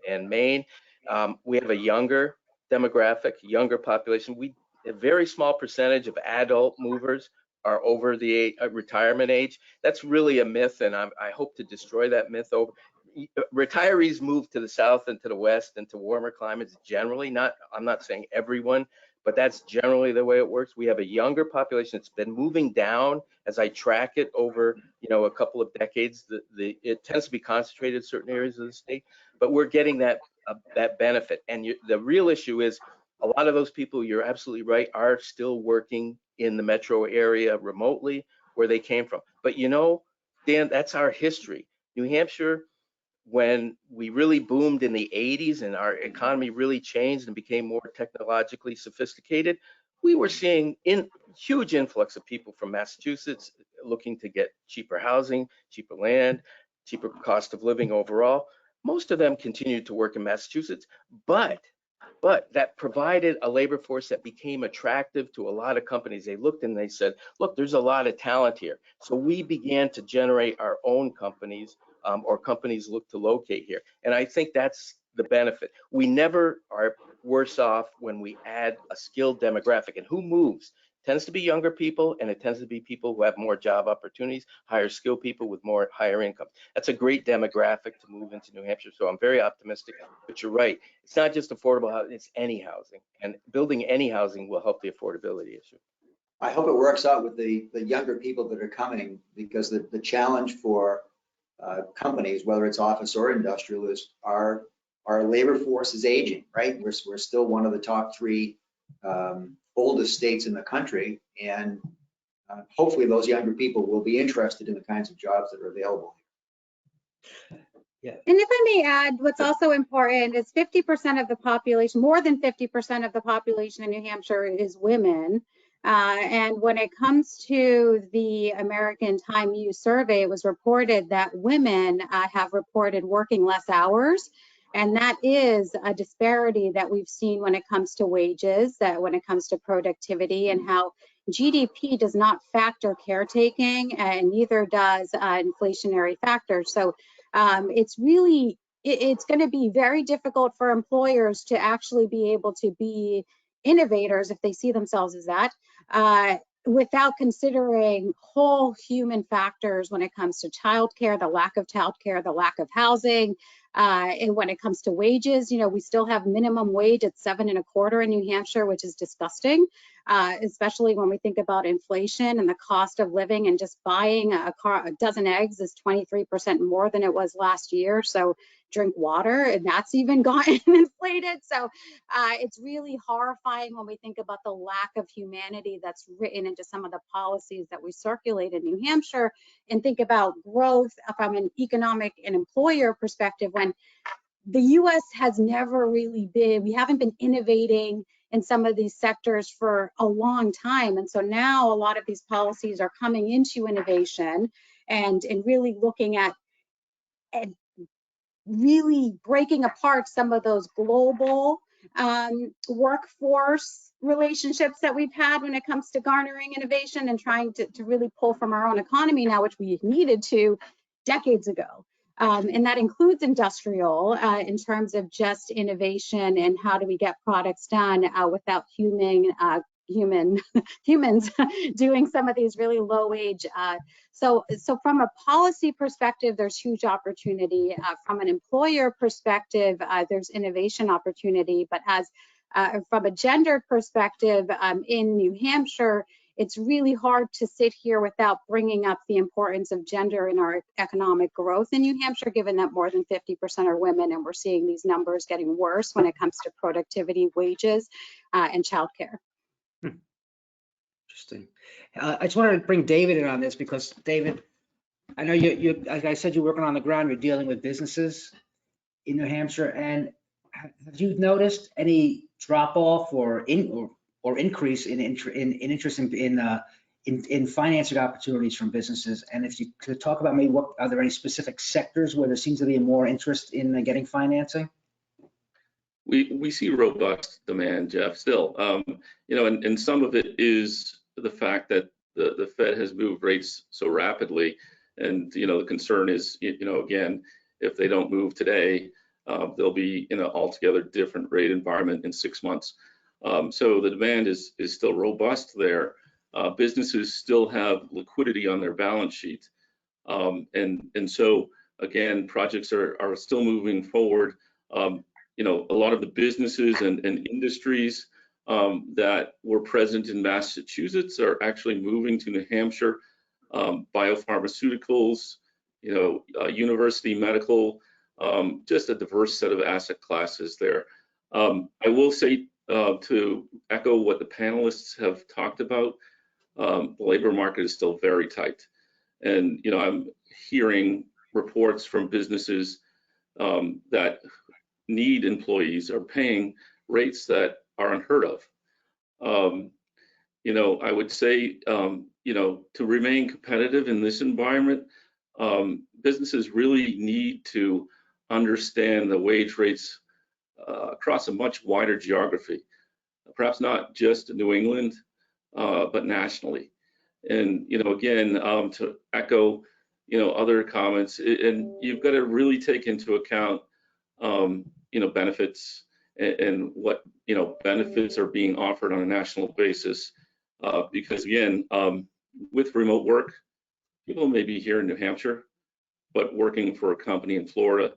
and Maine. We have a younger demographic, younger population. A very small percentage of adult movers are over the retirement age. That's really a myth, and I hope to destroy that myth. Retirees move to the south and to the west and to warmer climates generally. I'm not saying everyone, but that's generally the way it works. We have a younger population that's been moving down as I track it over, you know, a couple of decades. It tends to be concentrated in certain areas of the state, but we're getting that benefit. And the real issue is a lot of those people, you're absolutely right, are still working in the metro area remotely where they came from. But you know, Dan, that's our history. New Hampshire, when we really boomed in the 80s and our economy really changed and became more technologically sophisticated, we were seeing huge influx of people from Massachusetts looking to get cheaper housing, cheaper land, cheaper cost of living overall. Most of them continued to work in Massachusetts, but that provided a labor force that became attractive to a lot of companies. They looked and they said, look, there's a lot of talent here. So we began to generate our own companies, or companies look to locate here. And I think that's the benefit. We never are worse off when we add a skilled demographic. And who moves? Tends to be younger people, and it tends to be people who have more job opportunities, higher skilled people with higher income. That's a great demographic to move into New Hampshire. So I'm very optimistic, but you're right. It's not just affordable housing, it's any housing, and building any housing will help the affordability issue. I hope it works out with the younger people that are coming, because the challenge for companies, whether it's office or industrial, is our labor force is aging, right? We're still one of the top 3 oldest states in the country, and hopefully those younger people will be interested in the kinds of jobs that are available. Yeah. And if I may add, what's also important is 50% of the population, more than 50% of the population in New Hampshire is women. And when it comes to the American Time Use Survey, it was reported that women have reported working less hours And that is a disparity that we've seen when it comes to wages, that when it comes to productivity, and how GDP does not factor caretaking, and neither does inflationary factors. So it's really, it's going to be very difficult for employers to actually be able to be innovators if they see themselves as that, without considering whole human factors when it comes to childcare, the lack of childcare, the lack of housing, and when it comes to wages. You know, we still have minimum wage at 7.25 in New Hampshire, which is disgusting, especially when we think about inflation and the cost of living, and just buying a dozen eggs is 23% more than it was last year. So drink water, and that's even gotten inflated. So it's really horrifying when we think about the lack of humanity that's written into some of the policies that we circulate in New Hampshire, and think about growth from an economic and employer perspective, when the US has never really been, we haven't been innovating in some of these sectors for a long time. And so now a lot of these policies are coming into innovation and really looking at really breaking apart some of those global workforce relationships that we've had when it comes to garnering innovation, and trying to really pull from our own economy now, which we needed to decades ago. And that includes industrial in terms of just innovation and how do we get products done without humans doing some of these really low wage. So from a policy perspective, there's huge opportunity. From an employer perspective, there's innovation opportunity. But as from a gender perspective, in New Hampshire, it's really hard to sit here without bringing up the importance of gender in our economic growth in New Hampshire, given that more than 50% are women, and we're seeing these numbers getting worse when it comes to productivity, wages, and childcare. Interesting. I just wanted to bring David in on this because, David, I know you, like I said, you're working on the ground, you're dealing with businesses in New Hampshire, and have you noticed any drop off or increase in interest in financing opportunities from businesses? And if you could talk about maybe are there any specific sectors where there seems to be more interest in getting financing? We see robust demand, Jeff, still. You know, and some of it is the fact that the Fed has moved rates so rapidly. And, you know, the concern is, you know, again, if they don't move today, they'll be in an altogether different rate environment in 6 months. So the demand is still robust there. Businesses still have liquidity on their balance sheet. And so, again, projects are still moving forward. You know, a lot of the businesses and industries that were present in Massachusetts are actually moving to New Hampshire. Biopharmaceuticals, you know, university medical, just a diverse set of asset classes there. I will say, to echo what the panelists have talked about, the labor market is still very tight. And, you know, I'm hearing reports from businesses that need employees are paying rates that are unheard of. You know, I would say, you know, to remain competitive in this environment, businesses really need to understand the wage rates across a much wider geography, perhaps not just New England, but nationally. And, you know, again, to echo, you know, other comments, and you've got to really take into account, you know, benefits and what, you know, benefits are being offered on a national basis. Because again, with remote work, people may be here in New Hampshire, but working for a company in Florida.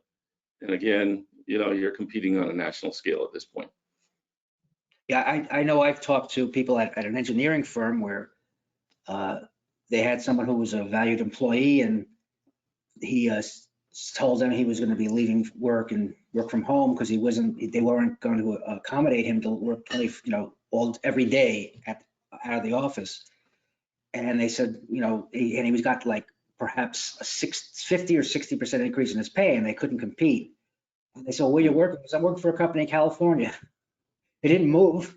And again, you know, you're competing on a national scale at this point. Yeah, I know I've talked to people at an engineering firm where they had someone who was a valued employee, and he told them he was going to be leaving work and work from home because they weren't going to accommodate him to work 20, you know, every day out of the office. And they said, you know, he was got like perhaps a 50 or 60% increase in his pay, and they couldn't compete. And they said, well, where you working? Because I'm working for a company in California. He didn't move.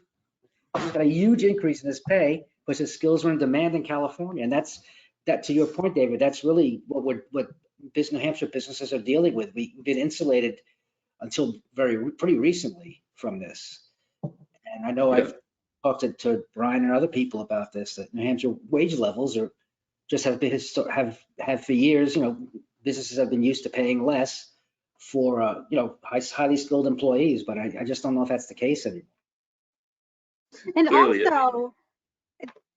He got a huge increase in his pay because his skills were in demand in California. And that to your point, David, that's really what New Hampshire businesses are dealing with. We've been insulated until pretty recently from this. And I know Yeah. I've talked to Brian and other people about this, that New Hampshire wage levels are just have been have for years, businesses have been used to paying less for, highly skilled employees, but I just don't know if that's the case anymore. And Clearly, also,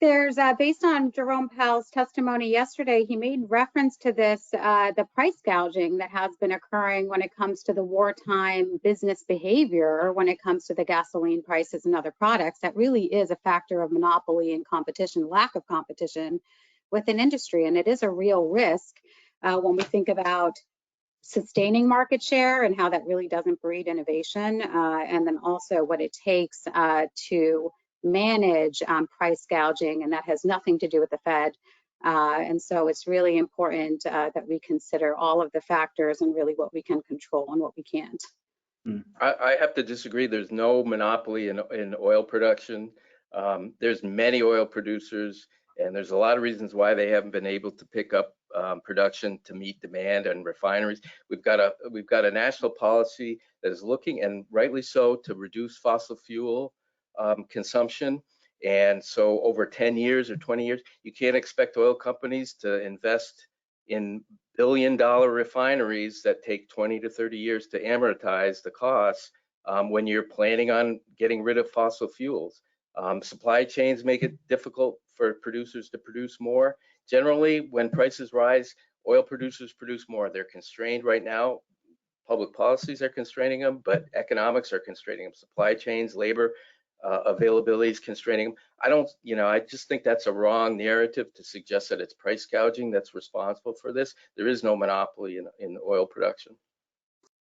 there's, based on Jerome Powell's testimony yesterday, he made reference to this, the price gouging that has been occurring when it comes to the wartime business behavior, when it comes to the gasoline prices and other products. That really is a factor of monopoly and competition, lack of competition within industry. And it is a real risk when we think about sustaining market share and how that really doesn't breed innovation. And then also what it takes to manage price gouging, and that has nothing to do with the Fed. And so it's really important that we consider all of the factors and really what we can control and what we can't. I have to disagree. There's no monopoly in oil production. There's many oil producers, and there's a lot of reasons why they haven't been able to pick up production to meet demand and refineries. We've got a national policy that is looking, and rightly so, to reduce fossil fuel consumption. And so over 10 years or 20 years, you can't expect oil companies to invest in billion-dollar refineries that take 20 to 30 years to amortize the costs when you're planning on getting rid of fossil fuels. Supply chains make it difficult for producers to produce more. Generally, when prices rise, oil producers produce more. They're constrained right now. Public policies are constraining them, but economics are constraining them. Supply chains, labor availability is constraining them. I just think that's a wrong narrative to suggest that it's price gouging that's responsible for this. There is no monopoly in oil production.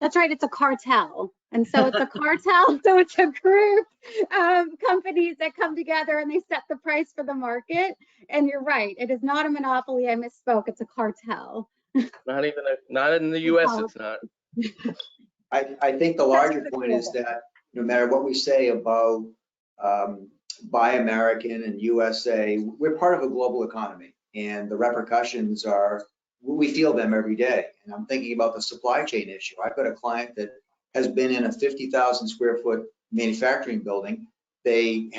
That's right, it's a cartel. And so it's a cartel, so it's a group of companies that come together and they set the price for the market. And you're right, it is not a monopoly, I misspoke, it's a cartel. Not in the US, it's not. I think the larger point is that no matter what we say about Buy American and USA, we're part of a global economy, and the repercussions we feel them every day. And I'm thinking about the supply chain issue. I've got a client that has been in a 50,000 square foot manufacturing building. They've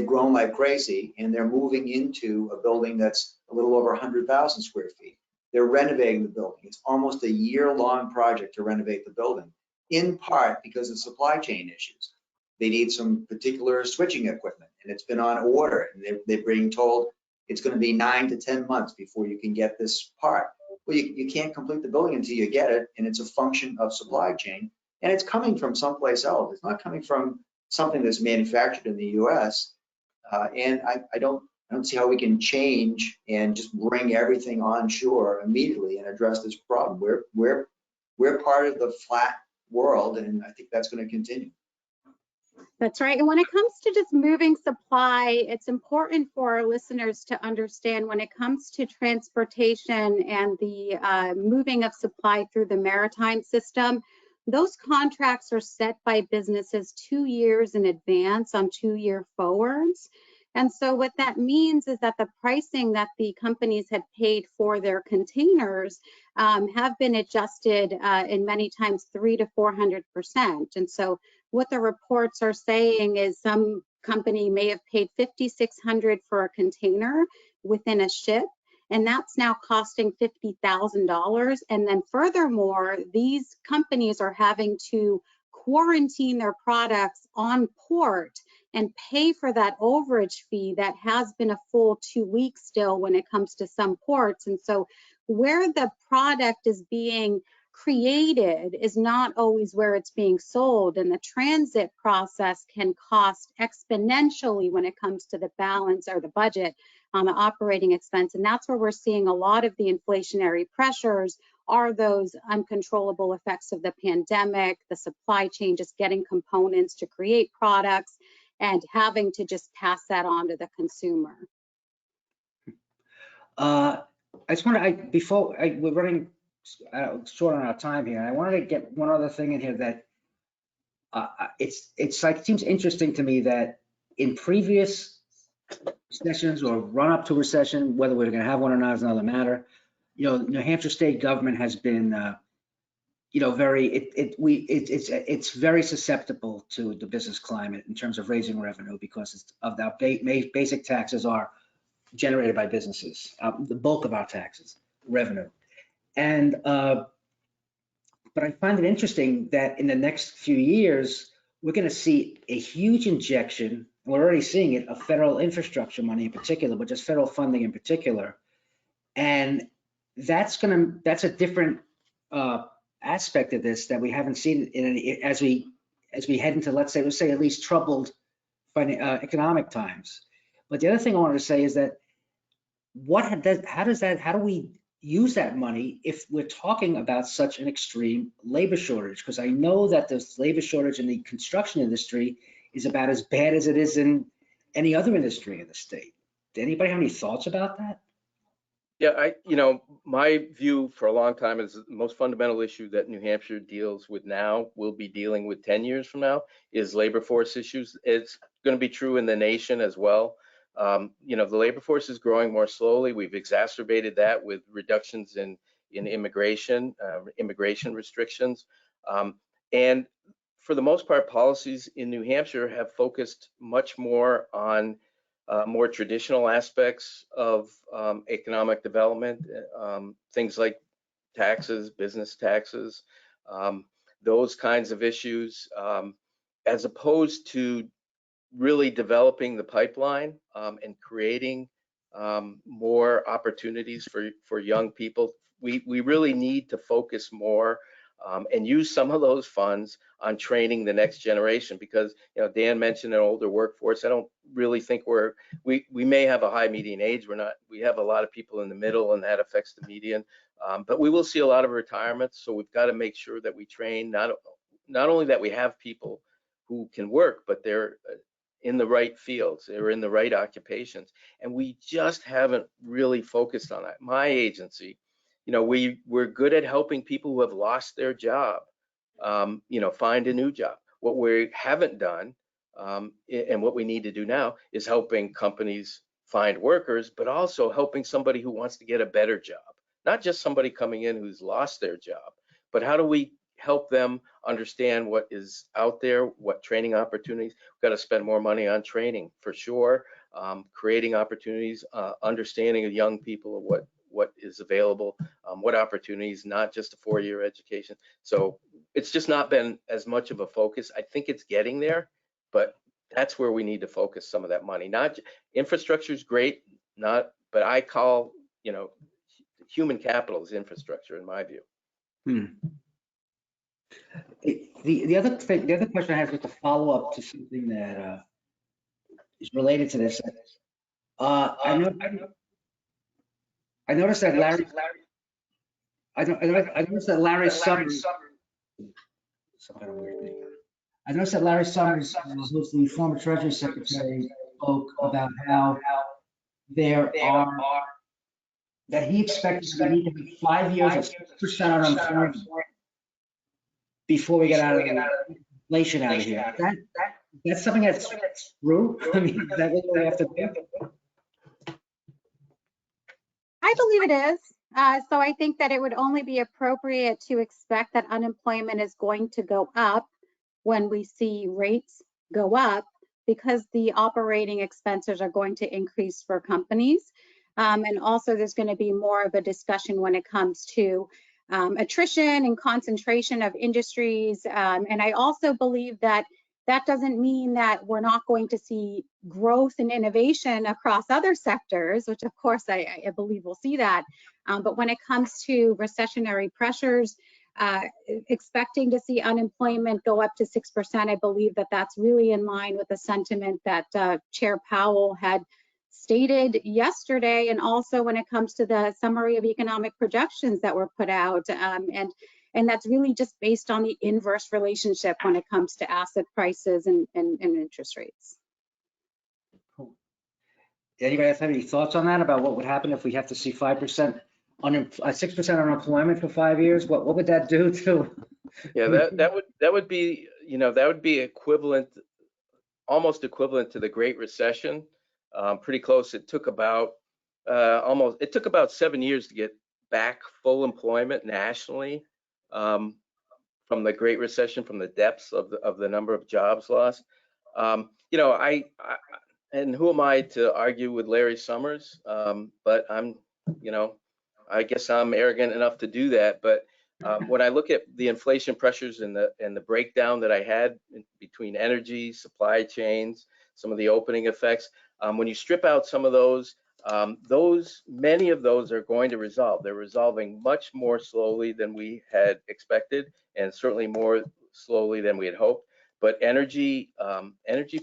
grown like crazy, and they're moving into a building that's a little over 100,000 square feet. They're renovating the building. It's almost a year-long project to renovate the building, in part because of supply chain issues. They need some particular switching equipment, and it's been on order, and they're being told it's going to be 9 to 10 months before you can get this part. Well, you can't complete the building until you get it, and it's a function of supply chain, and it's coming from someplace else. It's not coming from something that's manufactured in the U.S. And I don't see how we can change and just bring everything onshore immediately and address this problem. We're part of the flat world, and I think that's going to continue. That's right. And when it comes to just moving supply, it's important for our listeners to understand when it comes to transportation and the moving of supply through the maritime system, those contracts are set by businesses 2 years in advance on 2-year forwards. And so what that means is that the pricing that the companies had paid for their containers have been adjusted in many times 300 to 400%. And so what the reports are saying is some company may have paid $5,600 for a container within a ship, and that's now costing $50,000. And then furthermore, these companies are having to quarantine their products on port and pay for that overage fee that has been a full 2 weeks still when it comes to some ports. And so where the product is being created is not always where it's being sold, and the transit process can cost exponentially when it comes to the balance or the budget on the operating expense. And that's where we're seeing a lot of the inflationary pressures are those uncontrollable effects of the pandemic, the supply chain just getting components to create products and having to just pass that on to the consumer. I just want to, we're running short on our time here. I wanted to get one other thing in here that it seems interesting to me that in previous recessions or run up to recession, whether we're going to have one or not is another matter. New Hampshire state government has been it's very susceptible to the business climate in terms of raising revenue because of that basic taxes are generated by businesses, the bulk of our taxes, revenue. And, but I find it interesting that in the next few years, we're going to see a huge injection, we're already seeing it, of federal infrastructure money in particular, but just federal funding in particular. And that's a different aspect of this that we haven't seen in any, as we head into, let's say at least troubled economic times. But the other thing I wanted to say is that how do we use that money if we're talking about such an extreme labor shortage? Because I know that the labor shortage in the construction industry is about as bad as it is in any other industry in the state. Did anybody have any thoughts about that? Yeah, my view for a long time is the most fundamental issue that New Hampshire deals with now, will be dealing with 10 years from now, is labor force issues. It's going to be true in the nation as well. The labor force is growing more slowly. We've exacerbated that with reductions in immigration restrictions. And for the most part, policies in New Hampshire have focused much more on more traditional aspects of economic development, things like taxes, business taxes, those kinds of issues, as opposed to really developing the pipeline and creating more opportunities for young people. We really need to focus more and use some of those funds on training the next generation, because Dan mentioned an older workforce. I don't really think we may have a high median age. We have a lot of people in the middle, and that affects the median. But we will see a lot of retirements, so we've got to make sure that we train not only that we have people who can work, but they're in the right fields, they're in the right occupations, and we just haven't really focused on that. My agency, we're good at helping people who have lost their job, find a new job. What we haven't done, and what we need to do now, is helping companies find workers, but also helping somebody who wants to get a better job. Not just somebody coming in who's lost their job, but how do we help them understand what is out there, what training opportunities. We've got to spend more money on training for sure, creating opportunities, understanding of young people of what is available, what opportunities, not just a 4-year education. So it's just not been as much of a focus. I think it's getting there, but that's where we need to focus some of that money. Not infrastructure is great, but I call human capital is infrastructure in my view. The other question I have is a follow up to something that is related to this. I noticed that Larry. I noticed that Larry Summers. Some kind of weird thing. I noticed that Larry Summers, who's the former Treasury Secretary, spoke about how that he expects we need to be 5 years of 6% unemployment before we get out of the inflation out of here. That's something that's true. I mean, is that what we have to do? I believe it is. So I think that it would only be appropriate to expect that unemployment is going to go up when we see rates go up, because the operating expenses are going to increase for companies. And also there's going to be more of a discussion when it comes to attrition and concentration of industries. And I also believe that that doesn't mean that we're not going to see growth and innovation across other sectors, which of course I believe we'll see that. But when it comes to recessionary pressures, expecting to see unemployment go up to 6%, I believe that that's really in line with the sentiment that Chair Powell had stated yesterday, and also when it comes to the summary of economic projections that were put out, and that's really just based on the inverse relationship when it comes to asset prices and interest rates. Cool. Anybody have any thoughts on that, about what would happen if we have to see 6% unemployment for 5 years? What would that do to? Yeah, that would be equivalent, almost equivalent to the Great Recession. Pretty close. It took about 7 years to get back full employment nationally. from the Great Recession, from the depths of the number of jobs lost. You know, and who am I to argue with Larry Summers? But I'm, you know, I guess I'm arrogant enough to do that. But when I look at the inflation pressures and the breakdown that I had between energy, supply chains, some of the opening effects, when you strip out some of those, many of those are going to resolve. They're resolving much more slowly than we had expected, and certainly more slowly than we had hoped. But energy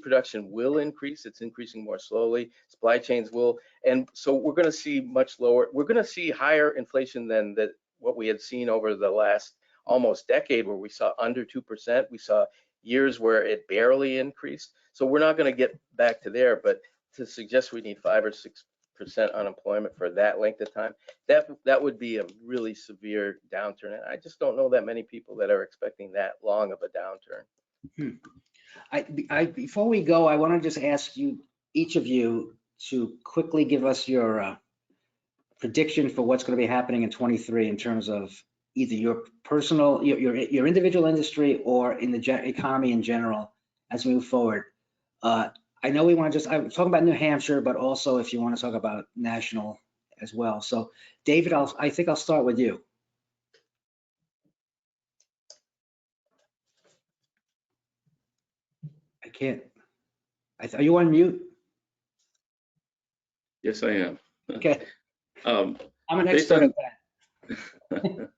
production will increase. It's increasing more slowly. Supply chains will, and so we're going to see much lower. We're going to see higher inflation than what we had seen over the last almost decade, where we saw under 2%. We saw years where it barely increased. So we're not going to get back to there. But to suggest we need 5 or 6% unemployment for that length of time, that would be a really severe downturn. And I just don't know that many people that are expecting that long of a downturn. Before we go, I want to just ask you, each of you, to quickly give us your prediction for what's going to be happening in 23 in terms of either your personal, your individual industry, or in the economy in general as we move forward. I know we want to I'm talking about New Hampshire, but also if you want to talk about national as well. So David, I think I'll start with you. I can't. Are you on mute? Yes, I am. Okay. I'm an expert at that.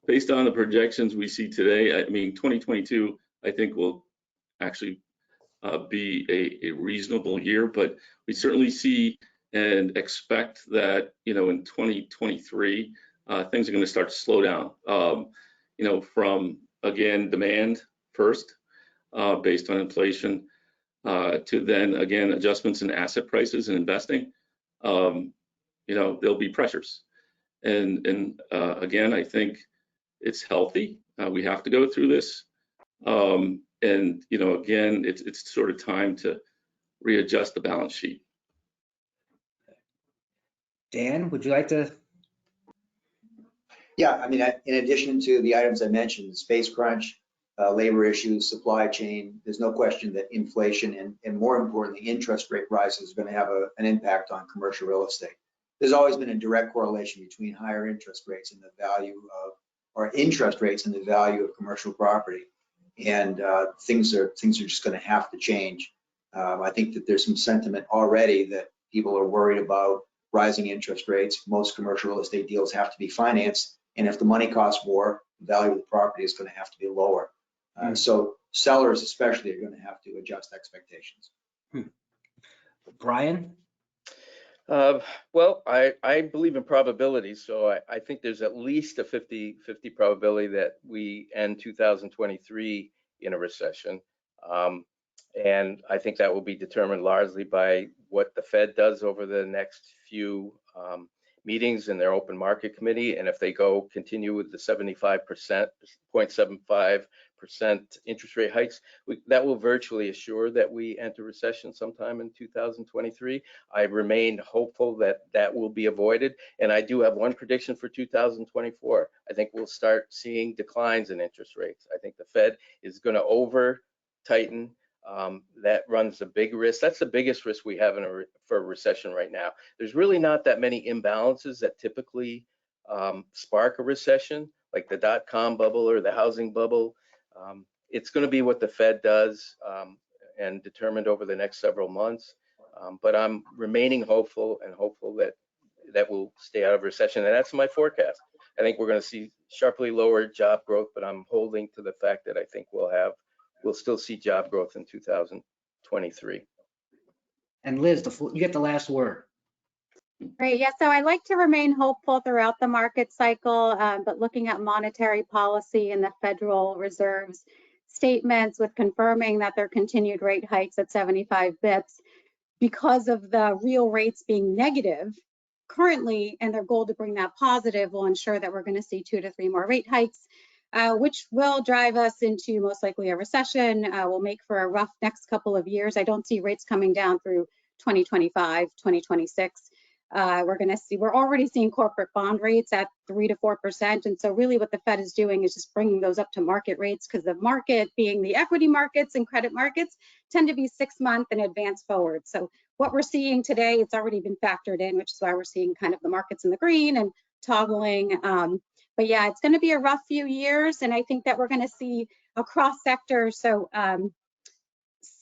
Based on the projections we see today, I mean, 2022, I think will actually be a reasonable year, but we certainly see and expect that, you know, in 2023, things are going to start to slow down, you know, from, again, demand first, based on inflation, to then, again, adjustments in asset prices and investing. You know, there'll be pressures. And again, I think it's healthy. We have to go through this. And, you know, again, it's sort of time to readjust the balance sheet. Dan, would you like to? Yeah, I mean, in addition to the items I mentioned, space crunch, labor issues, supply chain, there's no question that inflation and more importantly, interest rate rises is going to have an impact on commercial real estate. There's always been a direct correlation between higher interest rates and the value of, or interest rates and the value of commercial property. And things are just going to have to change. I think that there's some sentiment already that people are worried about rising interest rates. Most commercial real estate deals have to be financed, and if the money costs more, the value of the property is going to have to be lower. So sellers especially are going to have to adjust expectations. Brian? Well, I believe in probabilities, so I think there's at least a 50-50 probability that we end 2023 in a recession. And I think that will be determined largely by what the Fed does over the next few meetings in their open market committee. And if they continue with the 0.75% interest rate hikes, that will virtually assure that we enter recession sometime in 2023. I remain hopeful that that will be avoided. And I do have one prediction for 2024. I think we'll start seeing declines in interest rates. I think the Fed is going to over tighten. That runs a big risk. That's the biggest risk we have for a recession right now. There's really not that many imbalances that typically spark a recession, like the dot-com bubble or the housing bubble. It's going to be what the Fed does and determined over the next several months. But I'm remaining hopeful that we'll stay out of recession. And that's my forecast. I think we're going to see sharply lower job growth, but I'm holding to the fact that I think we'll still see job growth in 2023. And Liz, you get the last word. Great. Yeah, so I like to remain hopeful throughout the market cycle, but looking at monetary policy and the Federal Reserve's statements with confirming that their continued rate hikes at 75 bips because of the real rates being negative currently, and their goal to bring that positive will ensure that we're going to see 2 to 3 more rate hikes, which will drive us into most likely a recession, will make for a rough next couple of years. I don't see rates coming down through 2025, 2026. We're already seeing corporate bond rates at 3 to 4%. And so really what the Fed is doing is just bringing those up to market rates, because the market, being the equity markets and credit markets, tend to be 6-month and advance forward. So what we're seeing today, it's already been factored in, which is why we're seeing kind of the markets in the green and toggling. But yeah, it's going to be a rough few years. And I think that we're going to see across sectors. So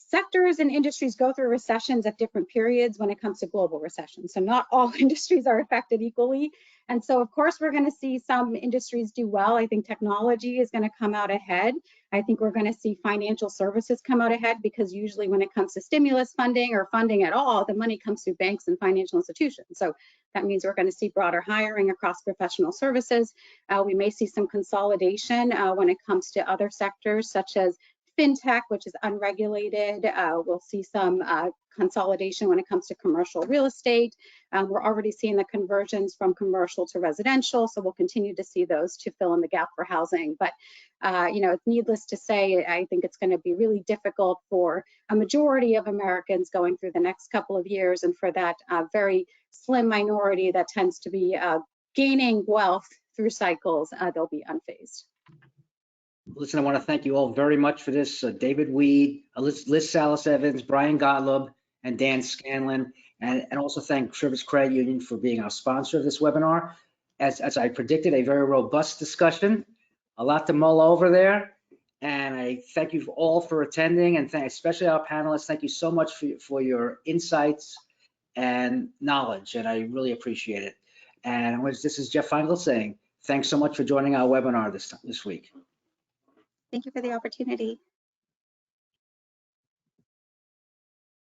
sectors and industries go through recessions at different periods when it comes to global recession. So not all industries are affected equally. And so of course, we're going to see some industries do well. I think technology is going to come out ahead. I think we're going to see financial services come out ahead, because usually when it comes to stimulus funding or funding at all, the money comes through banks and financial institutions. So that means we're going to see broader hiring across professional services. We may see some consolidation when it comes to other sectors, such as fintech, which is unregulated. We'll see some consolidation when it comes to commercial real estate. We're already seeing the conversions from commercial to residential, so we'll continue to see those to fill in the gap for housing. But it's needless to say, I think it's going to be really difficult for a majority of Americans going through the next couple of years, and for that very slim minority that tends to be gaining wealth through cycles, they'll be unfazed. Listen, I want to thank you all very much for this. David Weed, Liz Salas-Evans, Brian Gottlob, and Dan Scanlon, and also thank Service Credit Union for being our sponsor of this webinar. As I predicted, a very robust discussion, a lot to mull over there. And I thank you all for attending, and especially our panelists. Thank you so much for your insights and knowledge, and I really appreciate it. And this is Jeff Feingold saying, thanks so much for joining our webinar this week. Thank you for the opportunity.